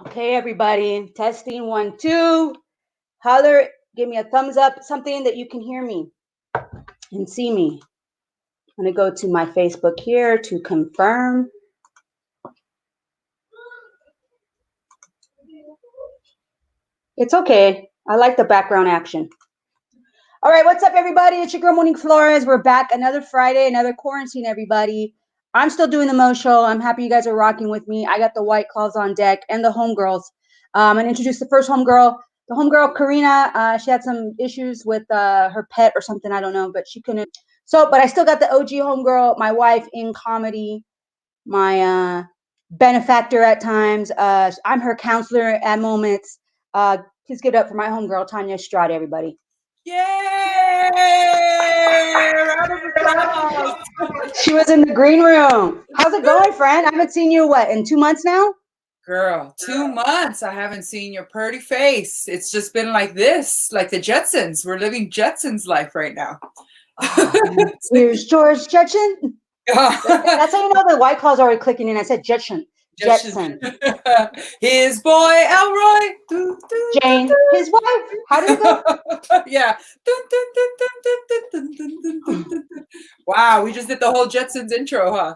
Okay, everybody. Testing one, two. Holler, give me a thumbs up, something that you can hear me and see me. I'm going to go to my Facebook here to confirm. It's okay. I like the background action. All right, what's up, everybody? It's your girl, Monique Flores. We're back another Friday, another quarantine, everybody. I'm still doing the Mo Show. I'm happy you guys are rocking with me. I got the White Claws on deck and the Homegirls. And introduce the first homegirl. The homegirl, Karina, she had some issues with her pet or something. I don't know, but she couldn't. So, but I still got the OG homegirl, my wife in comedy, my benefactor at times. I'm her counselor at moments. Please give it up for my homegirl, Tanya Estrada, everybody. Yay! Round of applause. She was in the green room. How's it going, friend? I haven't seen you, in 2 months now? Girl, 2 months. I haven't seen your pretty face. It's just been like this, like the Jetsons. We're living Jetsons life right now. Here's George Jetson. That's how you know the White Claw's already clicking in. I said Jetson. Jetson. His boy Elroy. Jane, his wife. How did it go? Yeah. Wow, we just did the whole Jetsons intro, huh?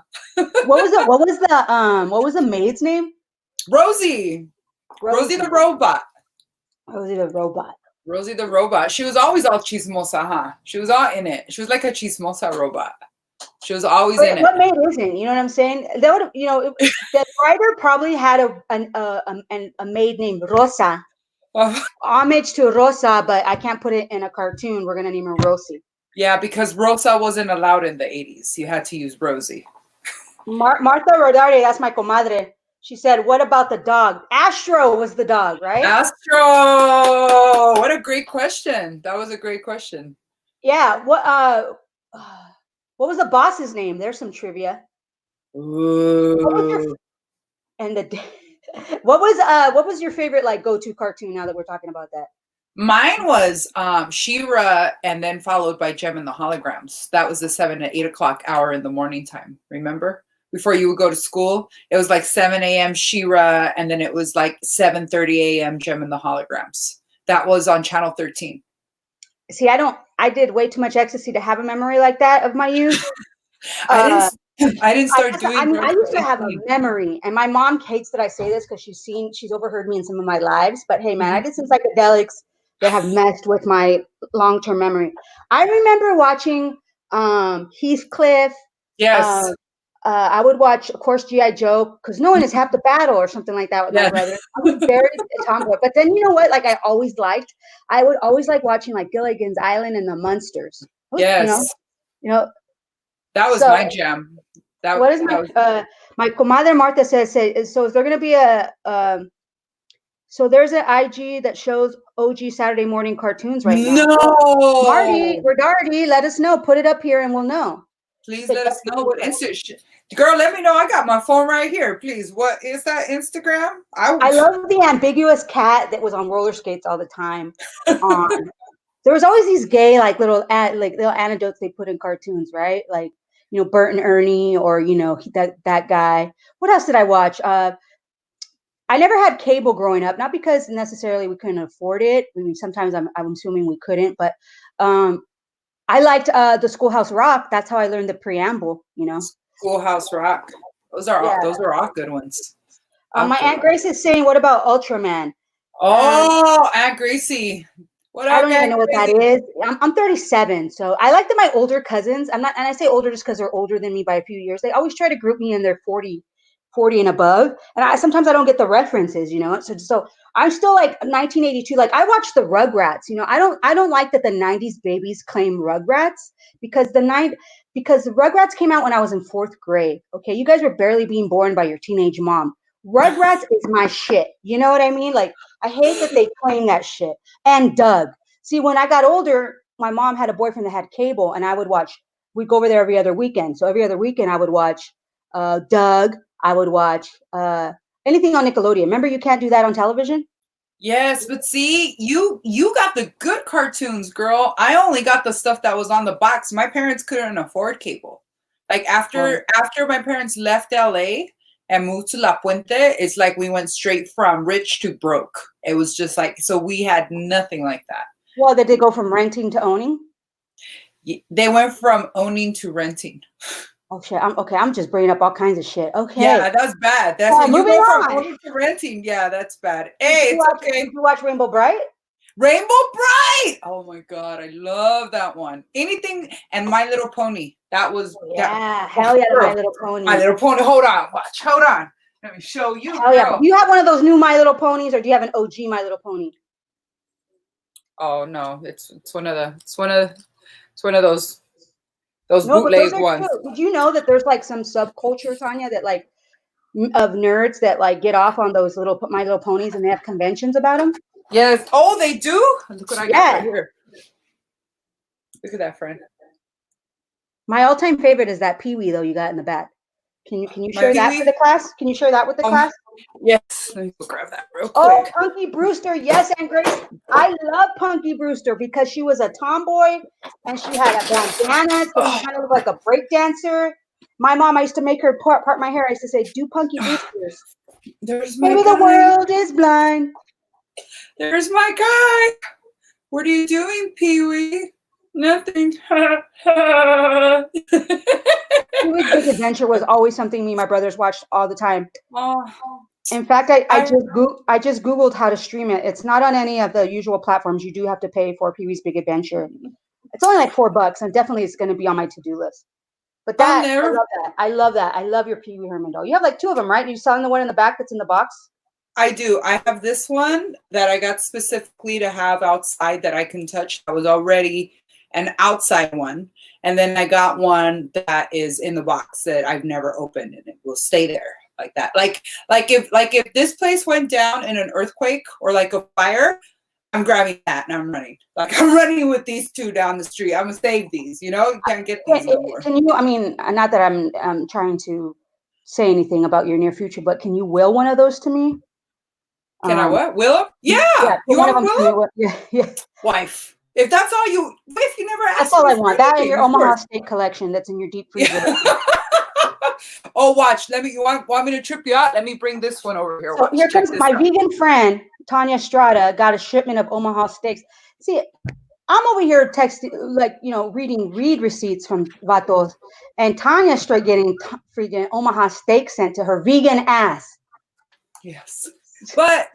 What was the maid's name? Rosie the robot. Rosie the robot. Rosie the robot. She was always all chismosa, huh? She was all in it. She was like a chismosa robot. She was always in it. What maid isn't? You know what I'm saying? That would, the writer probably had a maid named Rosa. Homage to Rosa, but I can't put it in a cartoon. We're gonna name her Rosie. Yeah, because Rosa wasn't allowed in the 80s. You had to use Rosie. Martha Rodarte, that's my comadre. She said, "What about the dog?" Astro was the dog, right? Astro. What a great question. That was a great question. Yeah. What was the boss's name? There's some trivia. Ooh. What was your favorite go-to cartoon now that we're talking about that? Mine was She-Ra, and then followed by Gem and the Holograms. That was the 7 to 8 o'clock hour in the morning time. Remember? Before you would go to school, it was like 7 a.m. She-Ra, and then it was like 7:30 a.m. Gem and the Holograms. That was on Channel 13. See, I did way too much ecstasy to have a memory like that of my youth. I didn't start doing. I used to have a memory, and my mom hates that I say this because she's overheard me in some of my lives. But hey, man, I did some psychedelics that have messed with my long-term memory. I remember watching Heathcliff. Yes. I would watch, of course, G.I. Joe, because no one is half the battle or something like that with my brother. I was very tomboy. But then you know what? I would always like watching Gilligan's Island and the Munsters. Yes. You know. That was my jam. What is my comadre Marta says? So is there going to be so there's an IG that shows OG Saturday morning cartoons right now. No, Marty, Redardy, let us know. Put it up here and we'll know. Please let us know. Girl, let me know. I got my phone right here. Please, what is that Instagram? I love the ambiguous cat that was on roller skates all the time. There was always these gay little anecdotes they put in cartoons, right? Bert and Ernie, or that guy. What else did I watch? I never had cable growing up, not because necessarily we couldn't afford it. I mean, sometimes I'm assuming we couldn't, but I liked the Schoolhouse Rock. That's how I learned the preamble. Schoolhouse Rock. Those are all good ones. My Aunt Grace is saying, "What about Ultraman?" Oh, Aunt Gracie. I don't even know what that is. I'm 37, so I like that my older cousins. I'm not, and I say older just because they're older than me by a few years. They always try to group me in their 40 and above, and sometimes I don't get the references. So I'm still 1982. I watched the Rugrats. I don't like that the 90s babies claim Rugrats because because the Rugrats came out when I was in 4th grade. Okay, you guys were barely being born by your teenage mom. Rugrats is my shit. You know what I mean? I hate that they claim that shit. And Doug. See, when I got older, my mom had a boyfriend that had cable, and we'd go over there every other weekend. So every other weekend I would watch Doug. I would watch anything on Nickelodeon. Remember, you can't do that on television? Yes, but see, you got the good cartoons, girl. I only got the stuff that was on the box. My parents couldn't afford cable. After my parents left LA, and moved to La Puente, it's like we went straight from rich to broke. It was just like, so we had nothing like that. Well, did they go from renting to owning? They went from owning to renting. Oh shit! I'm just bringing up all kinds of shit. Okay. Yeah, that's bad. That's when you moving go from on. owning to renting. Yeah, that's bad. Hey, it's okay. Did you watch Rainbow Bright? Rainbow Bright. Oh my god, I love that one. Anything and My Little Pony. That was hell yeah, My Little Pony. My Little Pony. Hold on, watch. Hold on. Let me show you. Hell yeah. Do you have one of those new My Little Ponies, or do you have an OG My Little Pony? Oh no, it's one of those bootleg ones. True. Did you know that there's like some subculture, Tanya, that like of nerds that like get off on those little My Little Ponies, and they have conventions about them? Yes. Oh, they do? Look what I got right here. Look at that, friend. My all-time favorite is that Pee-wee though you got in the back. Can you share that for the class? Can you share that with the class? Yes. Let me go grab that real quick. Oh, Punky Brewster. Yes, and Grace. I love Punky Brewster because she was a tomboy and she had a bandana, so she kind of looked like a break dancer. My mom, I used to make her part my hair. I used to say, do Punky Brewsters. Maybe the world is blind. There's my guy. What are you doing, Pee-wee? Nothing. Pee-wee's Big Adventure was always something me and my brothers watched all the time. Oh. In fact, I just Googled how to stream it. It's not on any of the usual platforms. You do have to pay for Pee-wee's Big Adventure. It's only like $4, and definitely it's going to be on my to-do list. But that, I love that. I love that. I love your Pee-wee Herman doll. You have like two of them, right? You selling the one in the back that's in the box? I do. I have this one that I got specifically to have outside that I can touch. That was already an outside one. And then I got one that is in the box that I've never opened, and it will stay there like that. Like if this place went down in an earthquake or like a fire, I'm grabbing that and I'm running. Like I'm running with these two down the street. I'm gonna save these. You know, you can't get these anymore. Can you? I mean, not that I'm trying to say anything about your near future, but can you will one of those to me? Can I what? Will? Yeah. You want Will? Yeah. Wife. If that's all you, wife, you never asked. That's all I want. That in your Omaha Steak collection that's in your deep freezer. Oh, watch. You want me to trip you out? Let me bring this one over here. So here comes my vegan friend, Tanya Estrada, got a shipment of Omaha steaks. See, I'm over here texting, reading receipts from Vatos, and Tanya straight getting freaking Omaha steak sent to her vegan ass. Yes. But,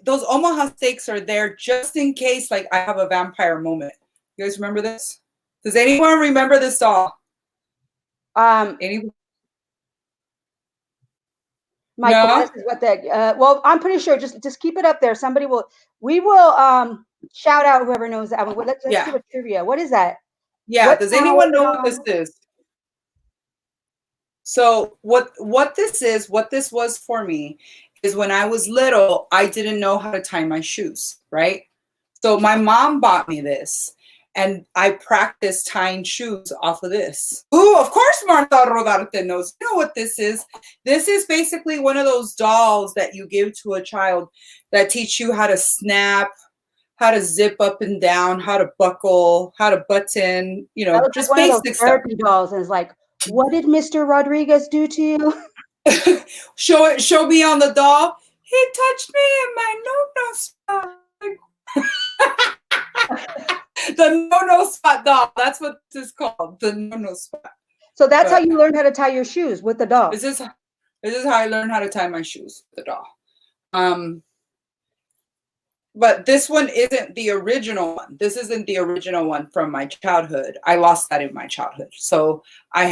those Omaha steaks are there just in case, like, I have a vampire moment. You guys remember this? Does anyone remember this doll? Anyone? Michael, this is what well, I'm pretty sure. Just keep it up there. We will shout out whoever knows that. Let's do a trivia. What is that? Yeah. Does anyone know what this is? So what this was for me is when I was little, I didn't know how to tie my shoes, right? So my mom bought me this, and I practiced tying shoes off of this. Ooh, of course Martha Rodarte knows. You know what this is? This is basically one of those dolls that you give to a child that teach you how to snap, how to zip up and down, how to buckle, how to button, just one basic of those stuff. therapy dolls, and it's like, what did Mr. Rodriguez do to you? Show me on the doll. He touched me in my no-no spot. The no-no spot doll. That's what this is called. The no-no spot. So that's how you learn how to tie your shoes, with the doll. This is how I learned how to tie my shoes with the doll. But this one isn't the original one. This isn't the original one from my childhood. I lost that in my childhood. So I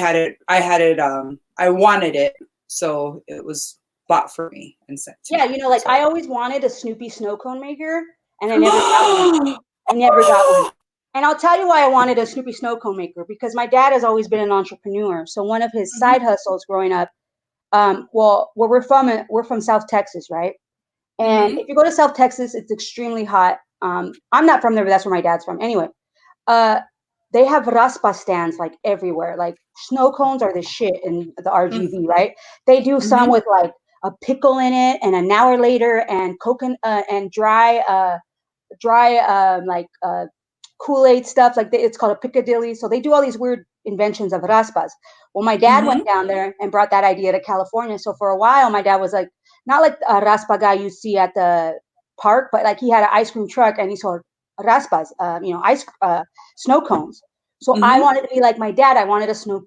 wanted it. So it was bought for me and sent to me. I always wanted a Snoopy snow cone maker, and I never got one. I never got one. And I'll tell you why I wanted a Snoopy snow cone maker, because my dad has always been an entrepreneur. So one of his side hustles growing up, where we're from South Texas, right? And if you go to South Texas, it's extremely hot. I'm not from there, but that's where my dad's from. Anyway, they have raspa stands like everywhere. Like snow cones are the shit in the RGV, right? They do some with like a pickle in it, and an hour later, and coconut and dry Kool-Aid stuff. Like it's called a Piccadilly. So they do all these weird inventions of raspas. Well, my dad went down there and brought that idea to California. So for a while, my dad was like, not like a raspa guy you see at the park, but like he had an ice cream truck and he sold raspas, snow cones. So I wanted to be like my dad. I wanted a snow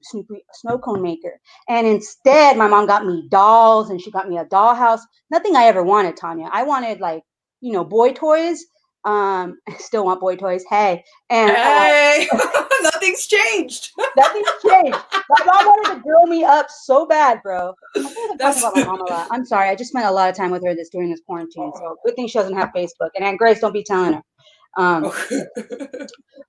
cone maker. And instead, my mom got me dolls and she got me a dollhouse. Nothing I ever wanted, Tanya. I wanted like, boy toys. I still want boy toys. Hey. And hey, nothing's changed. Nothing's changed. My mom wanted to grow me up so bad, bro. I feel like I'm talking about my mom a lot. I'm sorry. I just spent a lot of time with her during this quarantine. So good thing she doesn't have Facebook. And Aunt Grace, don't be telling her.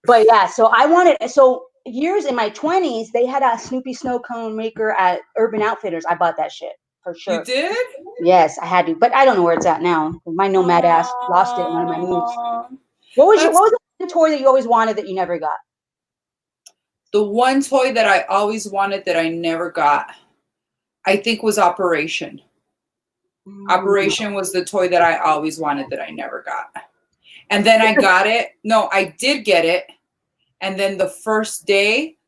But yeah, so years in my 20s, they had a Snoopy snow cone maker at Urban Outfitters. I bought that shit for sure. You did? Yes, I had to, but I don't know where it's at now. My nomad ass lost it in one of my moves. What was the toy that you always wanted that you never got? The one toy that I always wanted that I never got, I think, was Operation. Operation was the toy that I always wanted that I never got. And then I got it. No, I did get it. And then the first day,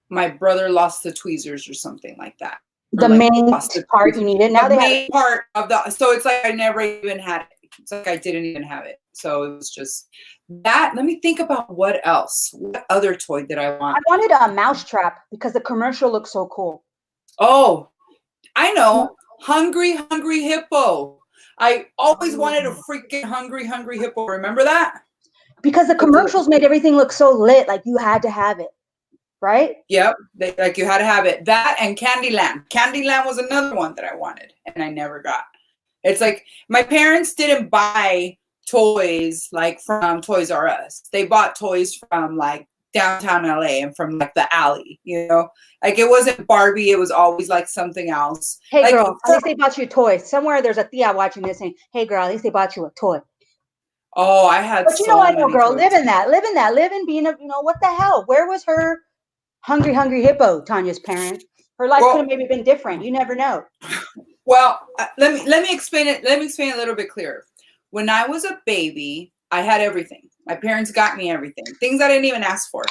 my brother lost the tweezers or something like that. The main part you needed. Now the main part of so it's like I never even had it. It's like I didn't even have it. So it was just that. Let me think about what else. What other toy did I want? I wanted a mousetrap because the commercial looked so cool. Oh, I know. Hungry Hippo. I always wanted a freaking Hungry Hippo. Remember that? Because the commercials made everything look so lit, like you had to have it, right? Yep, like you had to have it. That and Candyland. Candyland was another one that I wanted, and I never got. It's like my parents didn't buy toys like from Toys R Us. They bought toys from like downtown LA and from like the alley, like it wasn't Barbie. It was always like something else. Hey like, girl, at least they bought you a toy. Somewhere there's a Thea watching this saying, hey girl, at least they bought you a toy. Oh, I had but I know, girl, live in being a, what the hell? Where was her Hungry Hippo, Tanya's parents? Her life could have maybe been different. You never know. Well, let me explain it. Let me explain it a little bit clearer. When I was a baby, I had everything. My parents got me everything. Things I didn't even ask for.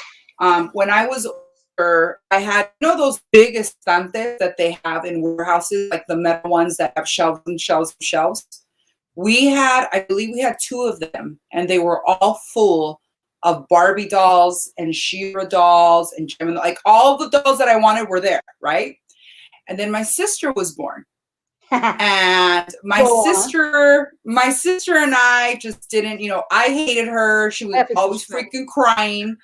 When I was older, I had, those big estantes that they have in warehouses, like the metal ones that have shelves and shelves and shelves. I believe we had 2 of them, and they were all full of Barbie dolls and She-Ra dolls and Gemini. Like all the dolls that I wanted were there, right? And then my sister was born. And my sister and I just didn't, I hated her. She was always freaking crying.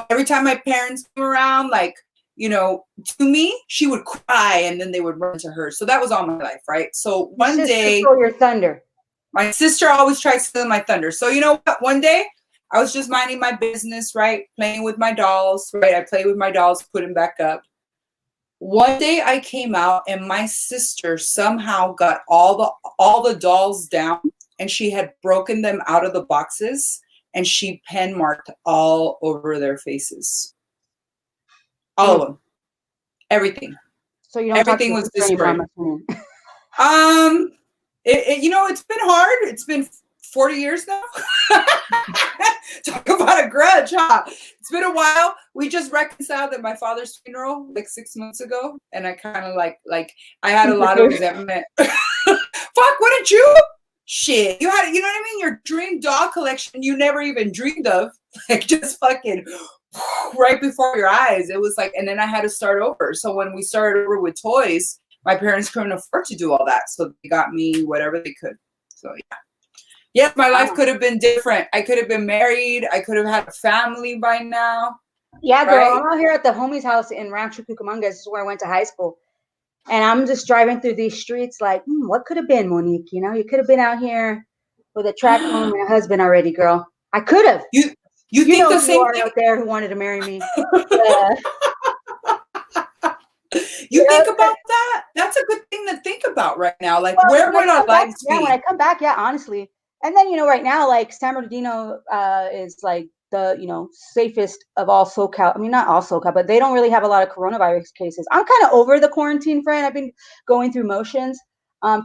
Every time my parents came around, like, to me, she would cry and then they would run to her. So that was all my life, right? So one day, stole your thunder. My sister always tried to steal my thunder. So you know what? One day I was just minding my business, right? Playing with my dolls, right? I played with my dolls, put them back up. One day I came out and my sister somehow got all the dolls down, and she had broken them out of the boxes, and she pen marked all over their faces. All of them. Everything. So you don't everything was destroyed. It's been hard. It's been 40 years now. Talk about a grudge, huh? It's been a while. We just reconciled at my father's funeral like 6 months ago, and I kind of like I had a lot of resentment. Fuck, wouldn't you? Shit, you had, you know what I mean? Your dream doll collection you never even dreamed of, like just fucking right before your eyes. It was like, and then I had to start over. So when we started over with toys, my parents couldn't afford to do all that, so they got me whatever they could. So yeah. Yes, my life could have been different. I could have been married. I could have had a family by now. Yeah, girl. Right? I'm out here at the homie's house in Rancho Cucamonga. This is where I went to high school. And I'm just driving through these streets like, what could have been, Monique? You could have been out here with a track home and a husband already, girl. I could have. You think the same thing? Out there who wanted to marry me. You think about that? That's a good thing to think about right now. Like, where would our lives be? Yeah, when I come back, honestly. And then, right now, like, San Bernardino is like the, safest of all SoCal. I mean, not all SoCal, but they don't really have a lot of coronavirus cases. I'm kind of over the quarantine, friend. I've been going through motions.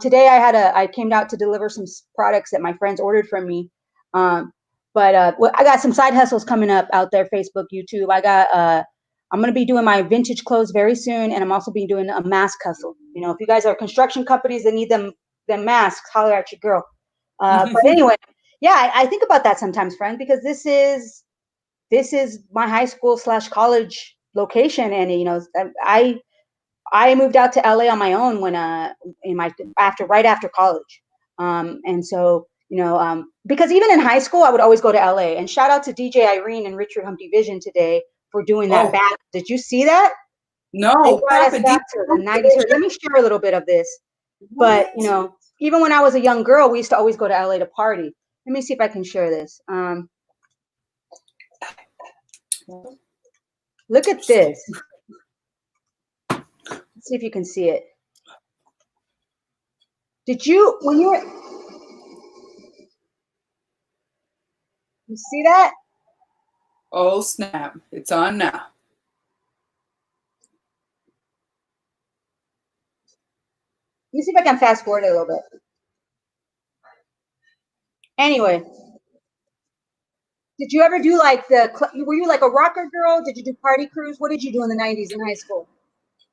Today I came out to deliver some products that my friends ordered from me. But I got some side hustles coming up out there, Facebook, YouTube. I got I'm going to be doing my vintage clothes very soon, and I'm also be doing a mask hustle. You know, if you guys are construction companies that need them masks, holler at your girl. But anyway, yeah, I think about that sometimes, friend, because this is my high school / college location, and you know, I moved out to LA on my own when in my right after college, and so you know, because even in high school I would always go to LA. And shout out to DJ Irene and Richard Humpty Vision today for doing that Oh, back. Did you see that? no. They What brought us happened? back to the 90s. Here, let me share a little bit of this. But you What? know, even when I was a young girl, we used to always go to LA to party. Let me see if I can share this. Look at this. Let's see if you can see it. Did you when you were you see that? Oh, snap. It's on now. Let me see if I can fast forward it a little bit. Anyway, did you ever do like were you like a rocker girl? Did you do party crews? What did you do in the 90s in high school?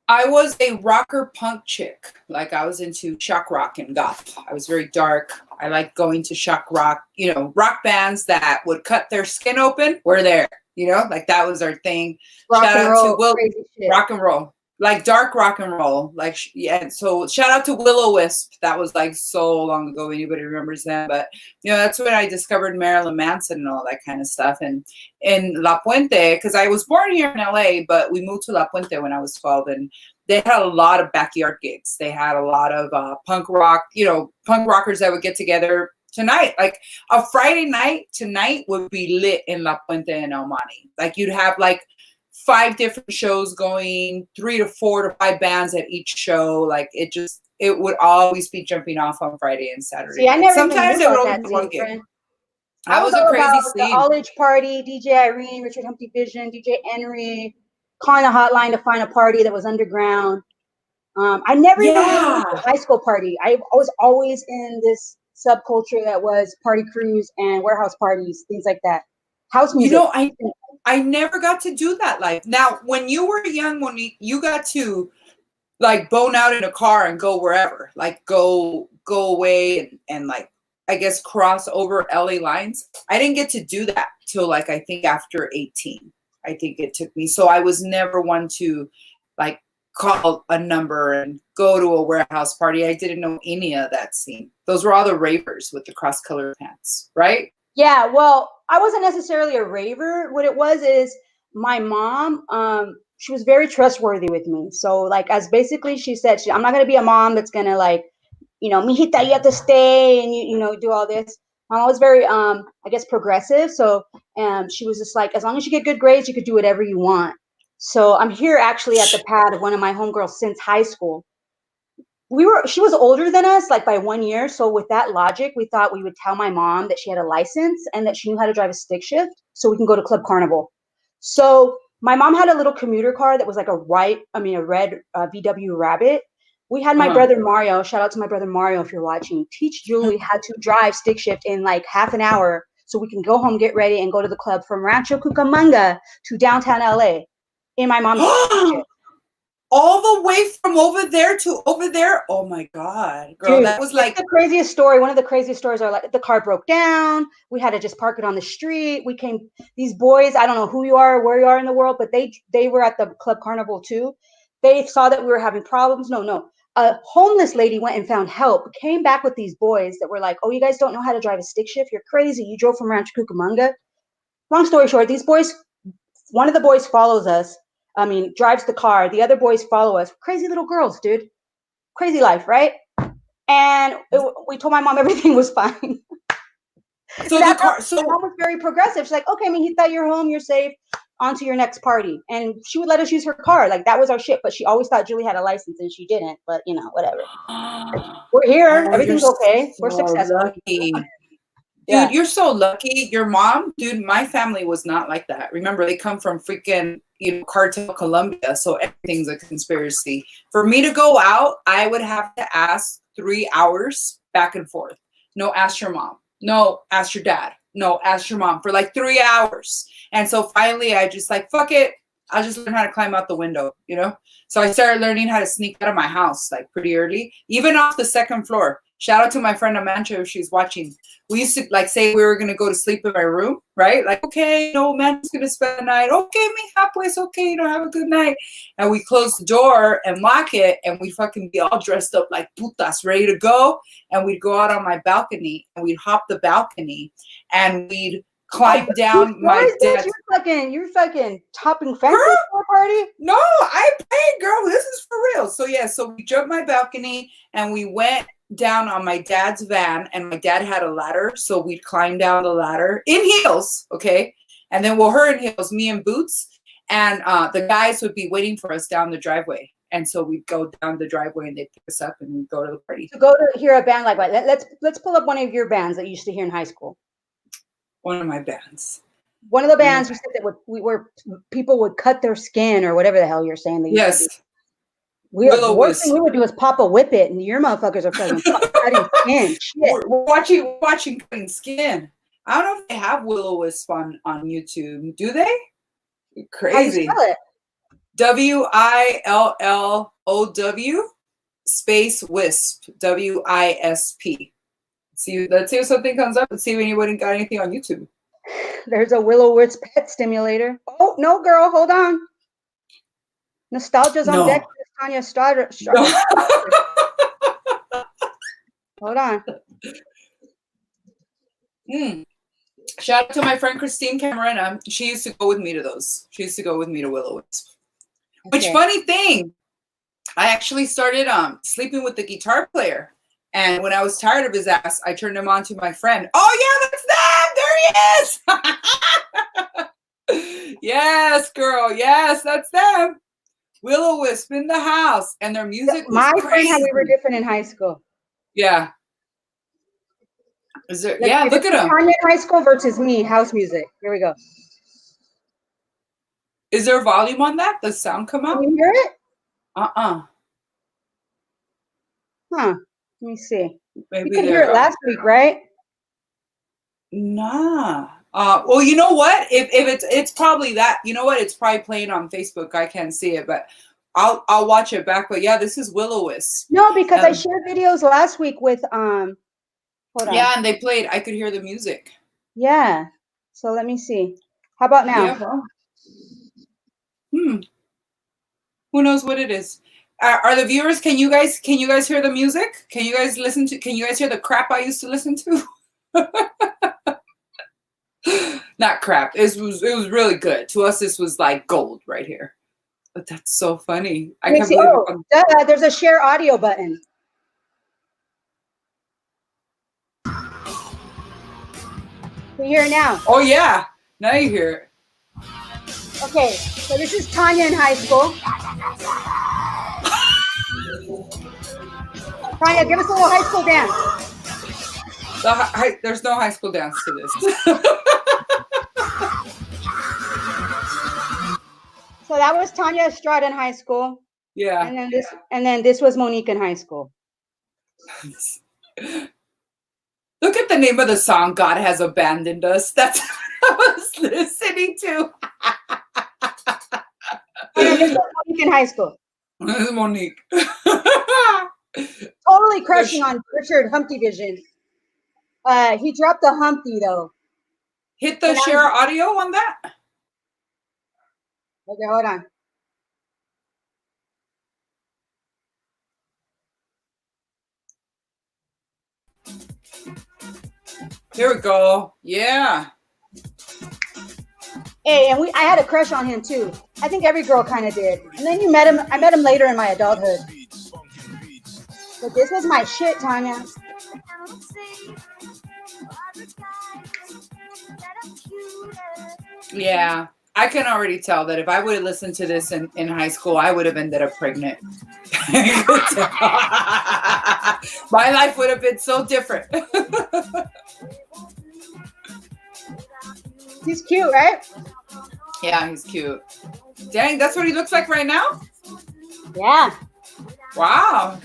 I was a rocker punk chick. Like I was into shock rock and goth. I was very dark. I liked going to shock rock, you know, rock bands that would cut their skin open. We're there, you know, like that was our thing. Rock Shout and out roll, to Will, crazy shit. rock and roll, like dark rock and roll. Like, yeah. So shout out to Will-O-Wisp. That was like so long ago. Anybody remembers that? But, you know, that's when I discovered Marilyn Manson and all that kind of stuff. And in La Puente, because I was born here in LA, but we moved to La Puente when I was 12. And they had a lot of backyard gigs. They had a lot of punk rock, you know, punk rockers that would get together tonight. Like a Friday night tonight would be lit in La Puente and El Monte. Like you'd have like 5 different shows going, 3 to 4 to 5 bands at each show. Like it would always be jumping off on Friday and Saturday. See, I never Sometimes even it knew would about only that be scene, one gig. friend. That I was was a all crazy about the scene. all-age party, DJ Irene, Richard Humpty Vision, DJ Henry, calling the hotline to find a party that was underground. I never even went Yeah. to a high school party. I was always in this subculture that was party crews and warehouse parties, things like that. House You music. know, I never got to do that life. Now, when you were young, Monique, you got to like bone out in a car and go wherever, like go away and like I guess cross over LA lines. I didn't get to do that till like I think after 18. I think it took me. So I was never one to like call a number and go to a warehouse party. I didn't know any of that scene. Those were all the ravers with the cross colored pants, right? Yeah, well, I wasn't necessarily a raver. What it was is my mom, she was very trustworthy with me. So like as basically she said, I'm not gonna be a mom that's gonna like, you know, mijita, you have to stay and you know, do all this. My mom was very I guess progressive. So she was just like, as long as you get good grades, you could do whatever you want. So I'm here actually at the pad of one of my homegirls since high school. She was older than us like by 1 year, so with that logic we thought we would tell my mom that she had a license and that she knew how to drive a stick shift so we can go to Club Carnival. So my mom had a little commuter car that was like a red VW Rabbit. We had my brother Mario, shout out to my brother Mario if you're watching, teach Julie how to drive stick shift in like half an hour so we can go home, get ready, and go to the club from Rancho Cucamonga to downtown LA in my mom's stick shift. All the way from over there to over there. Oh my God, girl. Dude, That was it's like, the craziest story. One of the craziest stories are like the car broke down. We had to just park it on the street. These boys, I don't know who you are, where you are in the world, but they were at the Club Carnival too. They saw that we were having problems. No. A homeless lady went and found help, came back with these boys that were like, oh, you guys don't know how to drive a stick shift? You're crazy. You drove from Rancho Cucamonga. Long story short, these boys, one of the boys follows us. Drives the car. The other boys follow us. Crazy little girls, dude. Crazy life, right? And we told my mom everything was fine. so My the car, so mom was very progressive. She's like, okay, he thought you're home, you're safe, on to your next party. And she would let us use her car. Like, that was our shit. But she always thought Julie had a license and she didn't. But, you know, whatever. We're here. oh, Everything's you're okay. We're so successful. lucky. Yeah. Dude, you're so lucky. Your mom, dude, my family was not like that. Remember, they come from freaking, cartel Colombia, so everything's a conspiracy. For me to go out, I would have to ask 3 hours back and forth. No, ask your mom. No, ask your dad. No, ask your mom for like 3 hours. And so finally I just like, fuck it. I'll just learn how to climb out the window, you know? So I started learning how to sneak out of my house like pretty early, even off the second floor. Shout out to my friend Amanda if she's watching. We used to like say we were gonna go to sleep in my room, right? Like, okay, no man's gonna spend the night. Okay, mija, pues okay, you know, have a good night. And we close the door and lock it, and we fucking be all dressed up like putas, ready to go. And we'd go out on my balcony and we'd hop the balcony and we'd climb down my dad's. You're fucking topping fences for a party? No, I paid, girl. This is for real. So yeah, so we jumped my balcony and we went down on my dad's van, and my dad had a ladder, so we'd climb down the ladder in heels, okay? And then her in heels, me in boots, and the guys would be waiting for us down the driveway. And so we'd go down the driveway and they'd pick us up and we'd go to the party. To go to hear a band like what? Let's pull up one of your bands that you used to hear in high school. One of my bands. One of the bands you said that where people would cut their skin or whatever the hell you're saying. That yes. The worst thing we would do is pop a whip it, and your motherfuckers are fucking cutting skin. Shit. We're watching cutting skin. I don't know if they have Will-O-Wisp on YouTube. Do they? Crazy. How do you spell it? WILLOW space wisp. WISP. See, let's see if something comes up and see if anybody got anything on YouTube. There's a Will-O-Wisp pet stimulator. Oh no, girl, hold on. Nostalgia's on deck. Tanya Strider. No. Hold on. Shout out to my friend Christine Camarena. She used to go with me to those. She used to go with me to Will-O-Wisp. Okay. Which funny thing, I actually started sleeping with the guitar player. And when I was tired of his ass, I turned him on to my friend. Oh yeah, that's them. There he is. Yes, girl. Yes, that's them. Will-O-Wisp in the house, and their music was crazy. Friend, how we were different in high school. Yeah. Is there? Yeah, look at them. Tanya in high school versus me, house music. Here we go. Is there volume on that? Does sound come out? Can you hear it? Huh. Let me see. Maybe you could hear it last week, right? Nah. Well, you know what? If it's probably that. You know what? It's probably playing on Facebook. I can't see it, but I'll watch it back. But yeah, this is Will-O-Wisp. No, because I shared videos last week with Hold on. Yeah, and they played. I could hear the music. Yeah. So let me see. How about now? Yeah, well. Who knows what it is? Are the viewers? Can you guys hear the music? Can you guys listen to? Can you guys hear the crap I used to listen to? Not crap. It was really good. To us, this was like gold right here. But that's so funny. I can't believe there's a share audio button. You hear it now? Oh yeah, now you hear it. Okay, so this is Tanya in high school. Tanya, give us a little high school dance. There's no high school dance to this. So that was Tanya Estrada in high school. Yeah. And then this was Monique in high school. Look at the name of the song, God Has Abandoned Us. That's what I was listening to. And then this was Monique in high school. This is Monique. Totally crushing on Richard Humpty Vision. He dropped the Humpty though. Hit the share audio on that. Okay, hold on. Here we go. Yeah. Hey, and I had a crush on him too. I think every girl kind of did. And then you met him. I met him later in my adulthood. But this was my shit, Tanya. Yeah. I can already tell that if I would have listened to this in high school, I would have ended up pregnant. My life would have been so different. He's cute, right? Yeah, he's cute. Dang, that's what he looks like right now? Yeah. Wow.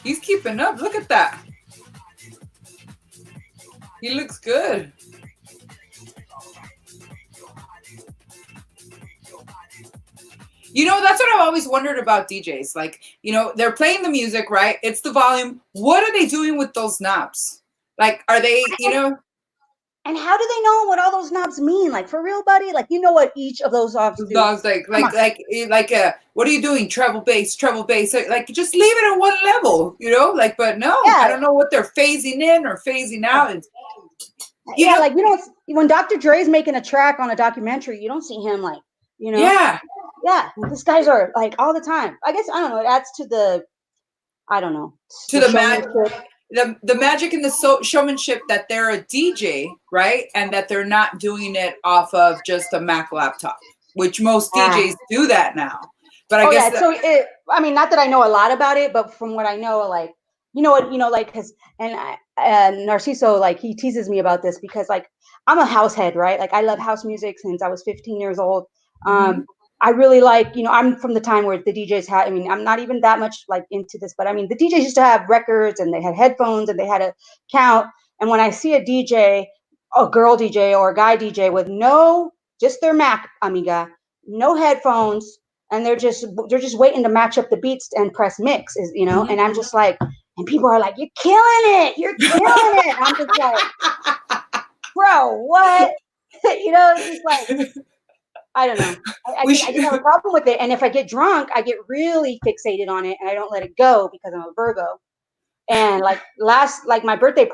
He's keeping up. Look at that. He looks good. That's what I've always wondered about DJs. Like, they're playing the music, right? It's the volume. What are they doing with those knobs? Like, are they, And how do they know what all those knobs mean? Like, for real, buddy? Like, you know what each of those knobs do? Knobs what are you doing? Treble bass. Like, just leave it at one level, Like, but no, Yeah. I don't know what they're phasing in or phasing out. And, like, when Dr. Dre's making a track on a documentary, you don't see him like, Yeah. Yeah, these guys are like all the time. I guess, I don't know, it adds to the, I don't know. To the magic and the showmanship that they're a DJ, right? And that they're not doing it off of just a Mac laptop, which most DJs do that now. But I guess not that I know a lot about it, but from what I know, like, like, because, and Narciso, like, he teases me about this because, like, I'm a house head, right? Like, I love house music since I was 15 years old. I really like, I'm from the time where the DJs had, I'm not even that much like into this, but the DJs used to have records and they had headphones and they had a count. And when I see a DJ, a girl DJ or a guy DJ with just their Mac, amiga, no headphones, and they're just waiting to match up the beats and press mix, and I'm just like, and people are like, you're killing it. I'm just like, bro, what? It's just like, I don't know. I just have a problem with it. And if I get drunk, I get really fixated on it and I don't let it go because I'm a Virgo. And like my birthday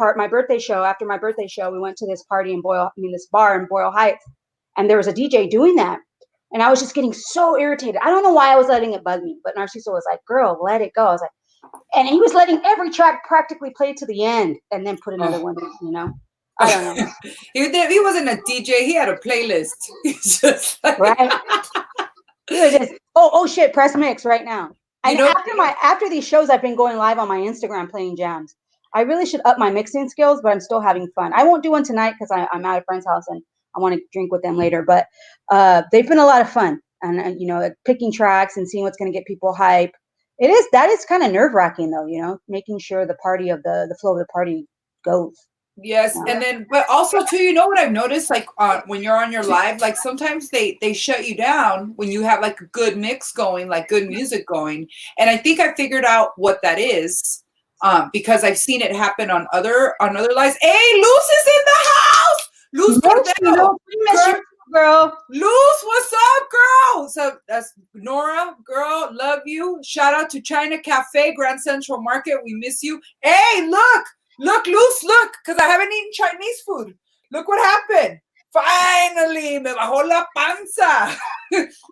show, after my birthday show, we went to this party in this bar in Boyle Heights, and there was a DJ doing that. And I was just getting so irritated. I don't know why I was letting it bug me, but Narciso was like, girl, let it go. I was like, and he was letting every track practically play to the end and then put another one in, I don't know. He wasn't a DJ. He had a playlist. He's just like... Right. He was just, oh shit, press mix right now. And after these shows, I've been going live on my Instagram playing jams. I really should up my mixing skills, but I'm still having fun. I won't do one tonight because I'm at a friend's house and I want to drink with them later. But they've been a lot of fun, and picking tracks and seeing what's going to get people hype. That is kind of nerve wracking though, making sure the party of the flow of the party goes. Yes, and then, but also too, what I've noticed, like when you're on your live, like sometimes they shut you down when you have like a good mix going, like good music going, and I think I figured out what that is, because I've seen it happen on other lives. Hey, Luz is in the house. Luz Cordero, girl. Luz, what's up, girl? So that's Nora, girl, love you. Shout out to China Cafe, Grand Central Market. We miss you. Hey, look, Luz, look, because I haven't eaten Chinese food. Look what happened. Finally, me bajó la panza.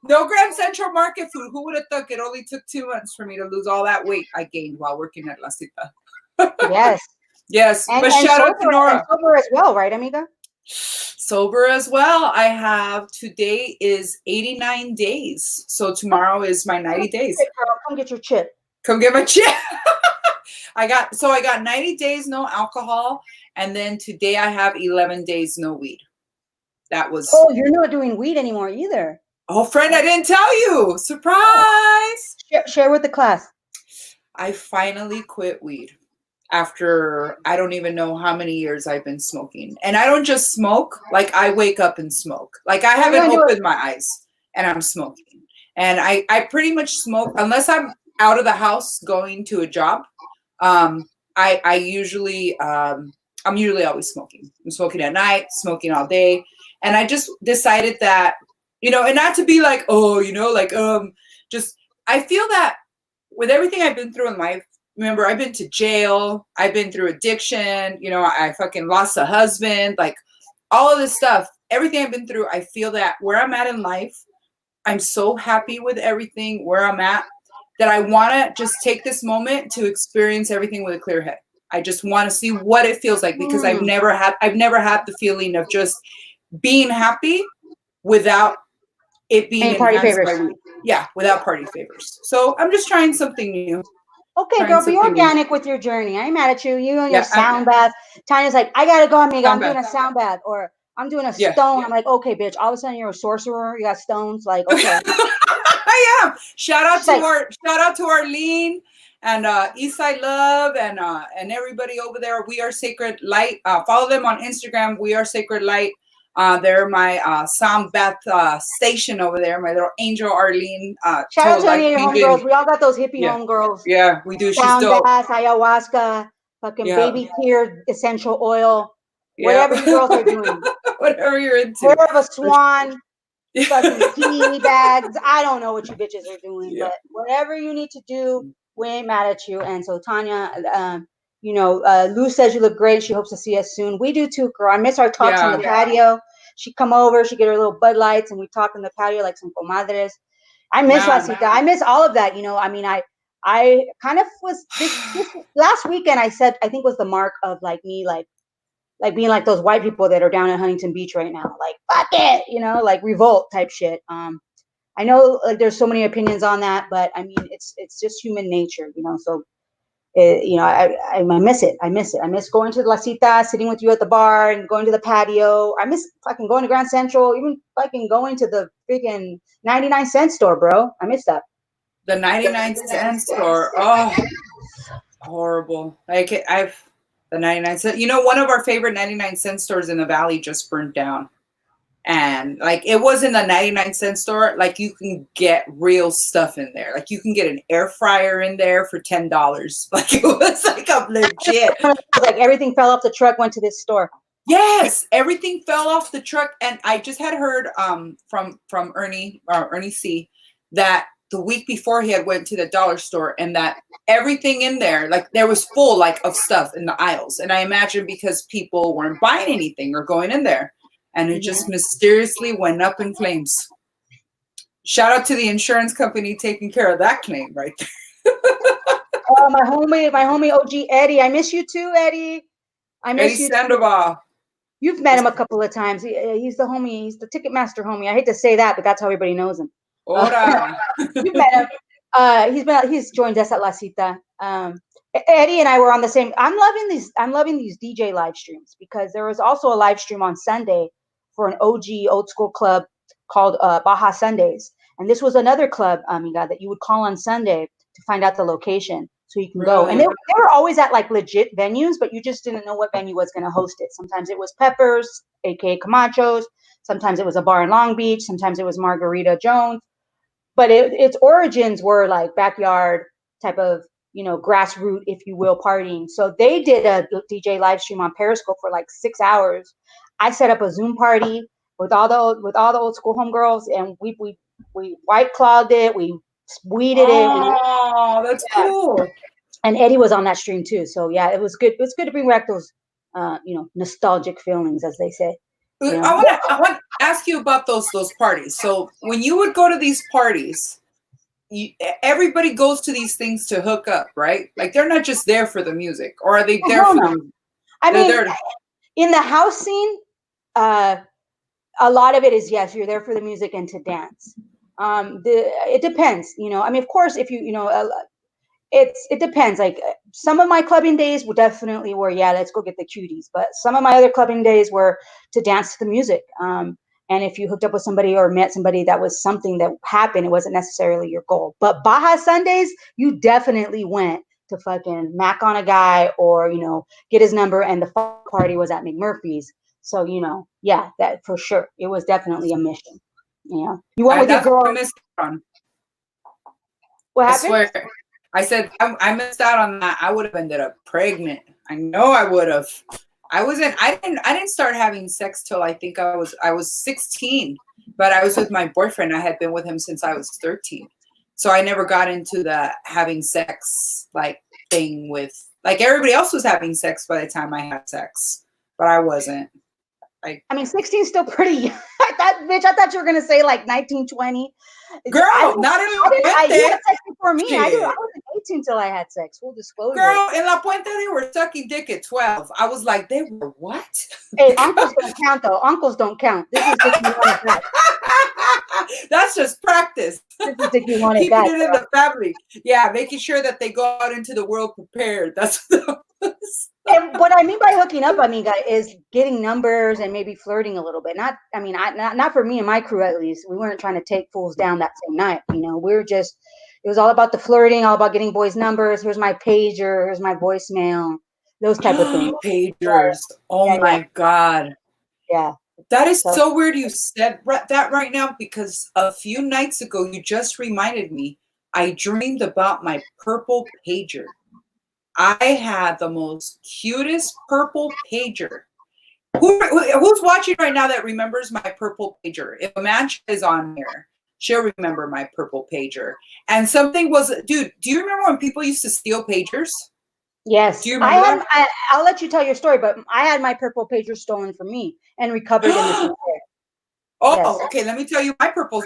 No Grand Central Market food. Who would have thought it only took 2 months for me to lose all that weight I gained while working at La Cita? Yes. Yes. But shout out to Nora. Sober as well, right, amiga? Sober as well. I have, today is 89 days. So tomorrow is my 90 days. Girl, come get your chip. Come get my chip. I got 90 days no alcohol, and then today I have 11 days no weed. That was... Oh, you're not doing weed anymore either. Oh, friend, I didn't tell you. Surprise. Share with the class. I finally quit weed after I don't even know how many years I've been smoking. And I don't just smoke, like I wake up and smoke. Like I haven't opened my eyes and I'm smoking. And I pretty much smoke unless I'm out of the house going to a job. I'm usually always smoking. I'm smoking at night, smoking all day. And I just decided that, and not to be like, just, I feel that with everything I've been through in life, remember, I've been to jail, I've been through addiction, I fucking lost a husband, like all of this stuff, everything I've been through, I feel that where I'm at in life, I'm so happy with everything where I'm at, that I want to just take this moment to experience everything with a clear head. I just want to see what it feels like, because I've never had the feeling of just being happy without it being party favors. Without party favors. So I'm just trying something new. Okay, girl, be organic with your journey. I ain't mad at you. You and your sound bath. Tanya's like, I gotta go, amiga. I'm doing a sound bath, or I'm doing a stone. I'm like, okay, bitch. All of a sudden, you're a sorcerer. You got stones. Like, okay. I am. Shout out to Arlene and Eastside Love and everybody over there. We Are Sacred Light. Follow them on Instagram. We Are Sacred Light. They're my sound bath station over there. My little angel Arlene. Shout out to any of your homegirls. We all got those hippie Yeah, homegirls. yeah, we do. She's Sound dope. baths, ayahuasca, fucking baby tear, essential oil, whatever you girls are doing. Whatever you're into. Hair of a swan, fucking tea bags. I don't know what you bitches are doing, but whatever you need to do, we ain't mad at you. And so Tanya, Lou says you look great. She hopes to see us soon. We do too, girl. I miss our talks on the patio. She'd come over, she'd get her little Bud Lights, and we talk on the patio like some comadres. I miss La Cita. I miss all of that. I kind of was this last weekend. I think was the mark of like me, like being like those white people that are down at Huntington Beach right now, like fuck it, like revolt type shit. I know like there's so many opinions on that, but I mean it's just human nature, So I miss it. I miss going to La Cita, sitting with you at the bar, and going to the patio. I miss fucking going to Grand Central, even fucking going to the freaking 99-cent store, bro. I miss that. The 99-cent store. Oh, horrible. Like the 99-cent. One of our favorite 99-cent stores in the Valley just burned down. And like it wasn't a 99-cent store. Like you can get real stuff in there. Like you can get an air fryer in there for $10. Like it was like a legit. Like everything fell off the truck, went to this store. Yes, everything fell off the truck. And I just had heard from Ernie C that the week before he had went to the dollar store and that everything in there, like there was full like of stuff in the aisles. And I imagine because people weren't buying anything or going in there. And it just mysteriously went up in flames. Shout out to the insurance company taking care of that claim right there. Oh, my homie OG Eddie. I miss you too, Eddie. I miss Eddie you Sandoval. Too. You've met him a couple of times. He's the homie. He's the Ticketmaster homie. I hate to say that, but that's how everybody knows him. You've met him. He's joined us at La Cita. Eddie and I were on the same. I'm loving these DJ live streams because there was also a live stream on Sunday for an OG old school club called Baja Sundays, and this was another club, amiga, that you would call on Sunday to find out the location so you can go. And they were always at like legit venues, but you just didn't know what venue was going to host it. Sometimes it was Peppers, aka Camacho's. Sometimes it was a bar in Long Beach. Sometimes it was Margarita Jones. But its origins were like backyard type of, grassroots, if you will, partying. So they did a DJ live stream on Periscope for like 6 hours. I set up a Zoom party with all the old school homegirls, and we white clawed it, we weeded it. Oh, that's cool. And Eddie was on that stream too. So yeah, it was good. It was good to bring back those, nostalgic feelings, as they say. I want to ask you about those parties. So when you would go to these parties, everybody goes to these things to hook up, right? Like they're not just there for the music, or are they there for the music? I mean, in the house scene, a lot of it is, yes, you're there for the music and to dance. It depends, I mean, of course, if it depends. Like some of my clubbing days were definitely let's go get the cuties. But some of my other clubbing days were to dance to the music. And if you hooked up with somebody or met somebody, that was something that happened. It wasn't necessarily your goal. But Baja Sundays, you definitely went to fucking mac on a guy or, get his number. And the party was at McMurphy's. So, that for sure. It was definitely a mission. Yeah. You went with your girl. What happened? I swear. I said I missed out on that. I would have ended up pregnant. I know I would have. I didn't start having sex till I think I was 16, but I was with my boyfriend. I had been with him since I was 13. So I never got into the having sex like thing with, like, everybody else was having sex by the time I had sex, but I wasn't. I mean, 16 is still pretty young. I thought you were gonna say like 19, 20. Girl, not in La Puente. You had sex before me. I wasn't 18 till I had sex. Full disclosure. Girl, in La Puente, they were sucking dick at 12. I was like, they were what? Hey, uncles don't count though. Uncles don't count. This is Dick You Want It Back. That's just practice. This is Dick You Want It Keeping Back. it in the family. Yeah, making sure that they go out into the world prepared. That's And what I mean by hooking up, amiga, is getting numbers and maybe flirting a little bit. Not for me and my crew, at least. We weren't trying to take fools down that same night. It was all about the flirting, all about getting boys' numbers. Here's my pager. Here's my voicemail. Those type of things. Pagers. Oh my God. Yeah. That is So so weird you said that right now, because a few nights ago you just reminded me I dreamed about my purple pager. I had the most cutest purple pager. Who's watching right now that remembers my purple pager? If Amanda is on here, she'll remember my purple pager. And something was, dude, do you remember when people used to steal pagers? Do yes, you remember that? I'll let you tell your story, but I had my purple pager stolen from me and recovered in the same way. Yes. Oh, okay. Let me tell you my purple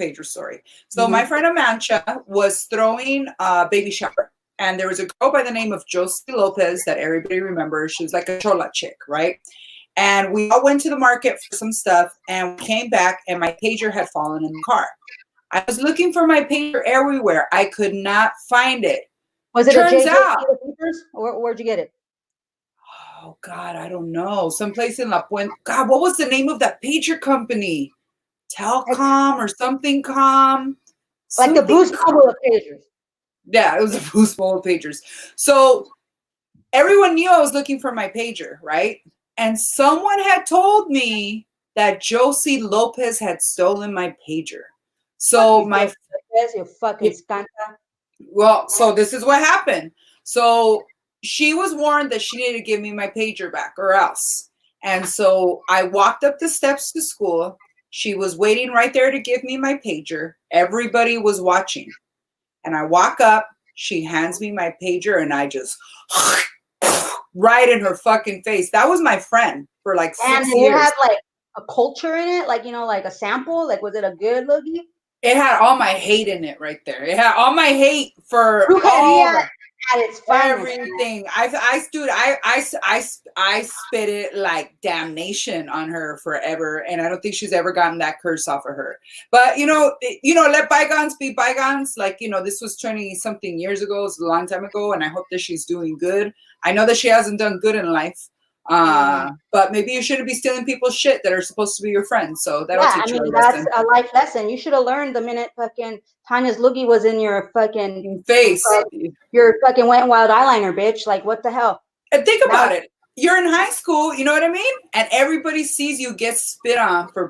pager story. So my friend Amancha was throwing a baby shower, and there was a girl by the name of Josie Lopez that everybody remembers. She was like a chola chick, right? And we all went to the market for some stuff, and we came back, and my pager had fallen in the car. I was looking for my pager everywhere. I could not find it. Was it Turns a JJ out, Papers, or where'd you get it? oh God, I don't know. Someplace in La Puente. God, what was the name of that pager company? Telcom or something com. Like the Something Boost Mobile of pagers. Yeah, it was a Boost Mobile pagers. So everyone knew I was looking for my pager, right? And someone had told me that Josie Lopez had stolen my pager. So Fuck you, Lopez, you fucking scanta. well, so this is what happened. So she was warned that she needed to give me my pager back or else. And so I walked up the steps to school. She was waiting right there to give me my pager. Everybody was watching. And I walk up, she hands me my pager, and I just right in her fucking face. That was my friend for like 6 And years. it had like a culture in it, like, you know, like a sample. Like, was it a good loogie? It had all my hate in it right there. It had all my hate for Brujeria all at its finest. everything. I spit it like damnation on her forever, and I don't think she's ever gotten that curse off of her. But let bygones be bygones. Like, this was 20 something years ago. It's a long time ago, and I hope that she's doing good. I know that she hasn't done good in life. But maybe you shouldn't be stealing people's shit that are supposed to be your friends. So that'll teach you a lesson. That's a life lesson. You should have learned the minute fucking Tanya's loogie was in your fucking face. Your fucking Wet n Wild eyeliner, bitch. Like, what the hell? And think about it. You're in high school, you know what I mean? And everybody sees you get spit on for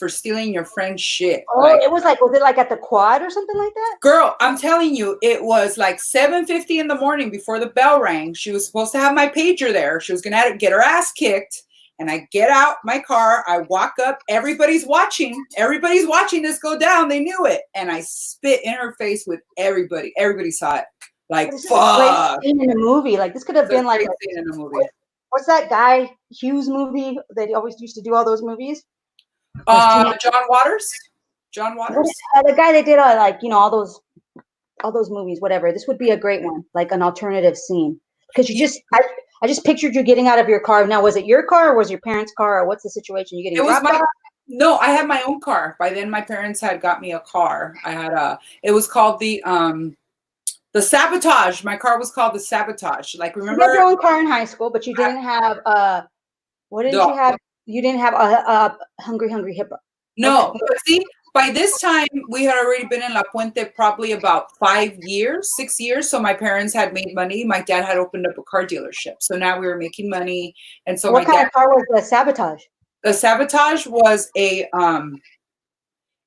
stealing your friend's shit. Oh, was it like at the quad or something like that? Girl, I'm telling you, it was like 7:50 in the morning before the bell rang. She was supposed to have my pager there. She was gonna get her ass kicked. And I get out my car, I walk up, everybody's watching this go down. They knew it. And I spit in her face with everybody. Everybody saw it. Like, this fuck. Is a in a movie. Like, this could have been like a in a movie. What's that guy Hughes movie that he always used to do all those movies? John Waters. The guy that did all those movies. Whatever. This would be a great one, like an alternative scene, because I just pictured you getting out of your car. Now, was it your car or was your parents' car, or what's the situation? You getting dropped off? No, I had my own car. By then, my parents had got me a car. I had it was called the Sabotage. My car was called the Sabotage. Like, remember? You had your own car in high school, but you didn't have what did you have? You didn't have a hungry hippo. No, but see, by this time we had already been in La Puente probably about 6 years. So my parents had made money. My dad had opened up a car dealership. So now we were making money. And so what kind of car was the Sabotage? The Sabotage was it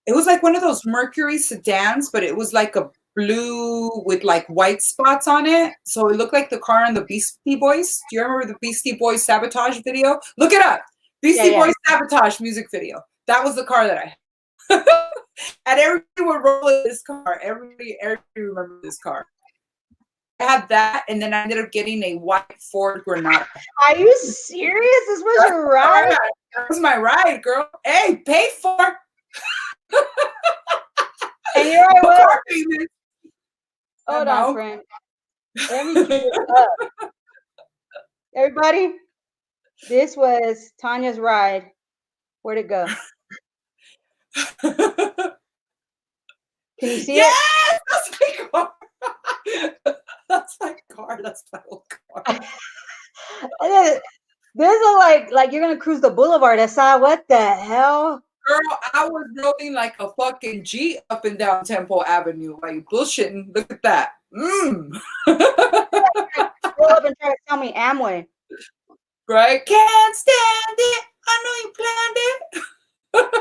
was like one of those Mercury sedans, but it was like a blue with like white spots on it. So it looked like the car on the Beastie Boys. Do you remember the Beastie Boys Sabotage video? Look it up. Beastie Boys Sabotage music video. That was the car that I had. And everybody would roll in this car. Everybody remember this car. I had that, and then I ended up getting a white Ford Granada. Are you serious? This was your ride? That was my ride, girl. Hey, paid for. And here I was. Hold on, friend. Let me cue it up. Everybody, this was Tanya's ride. Where'd it go? Can you see it? That's my car. That's my car. That's my old car. This is like you're gonna cruise the boulevard. I saw what the hell? Girl, I was rolling like a fucking G up and down Temple Avenue. Why you bullshitting? Look at that. Roll up and try to tell me Amway. Right? Can't stand it. I know you planned it.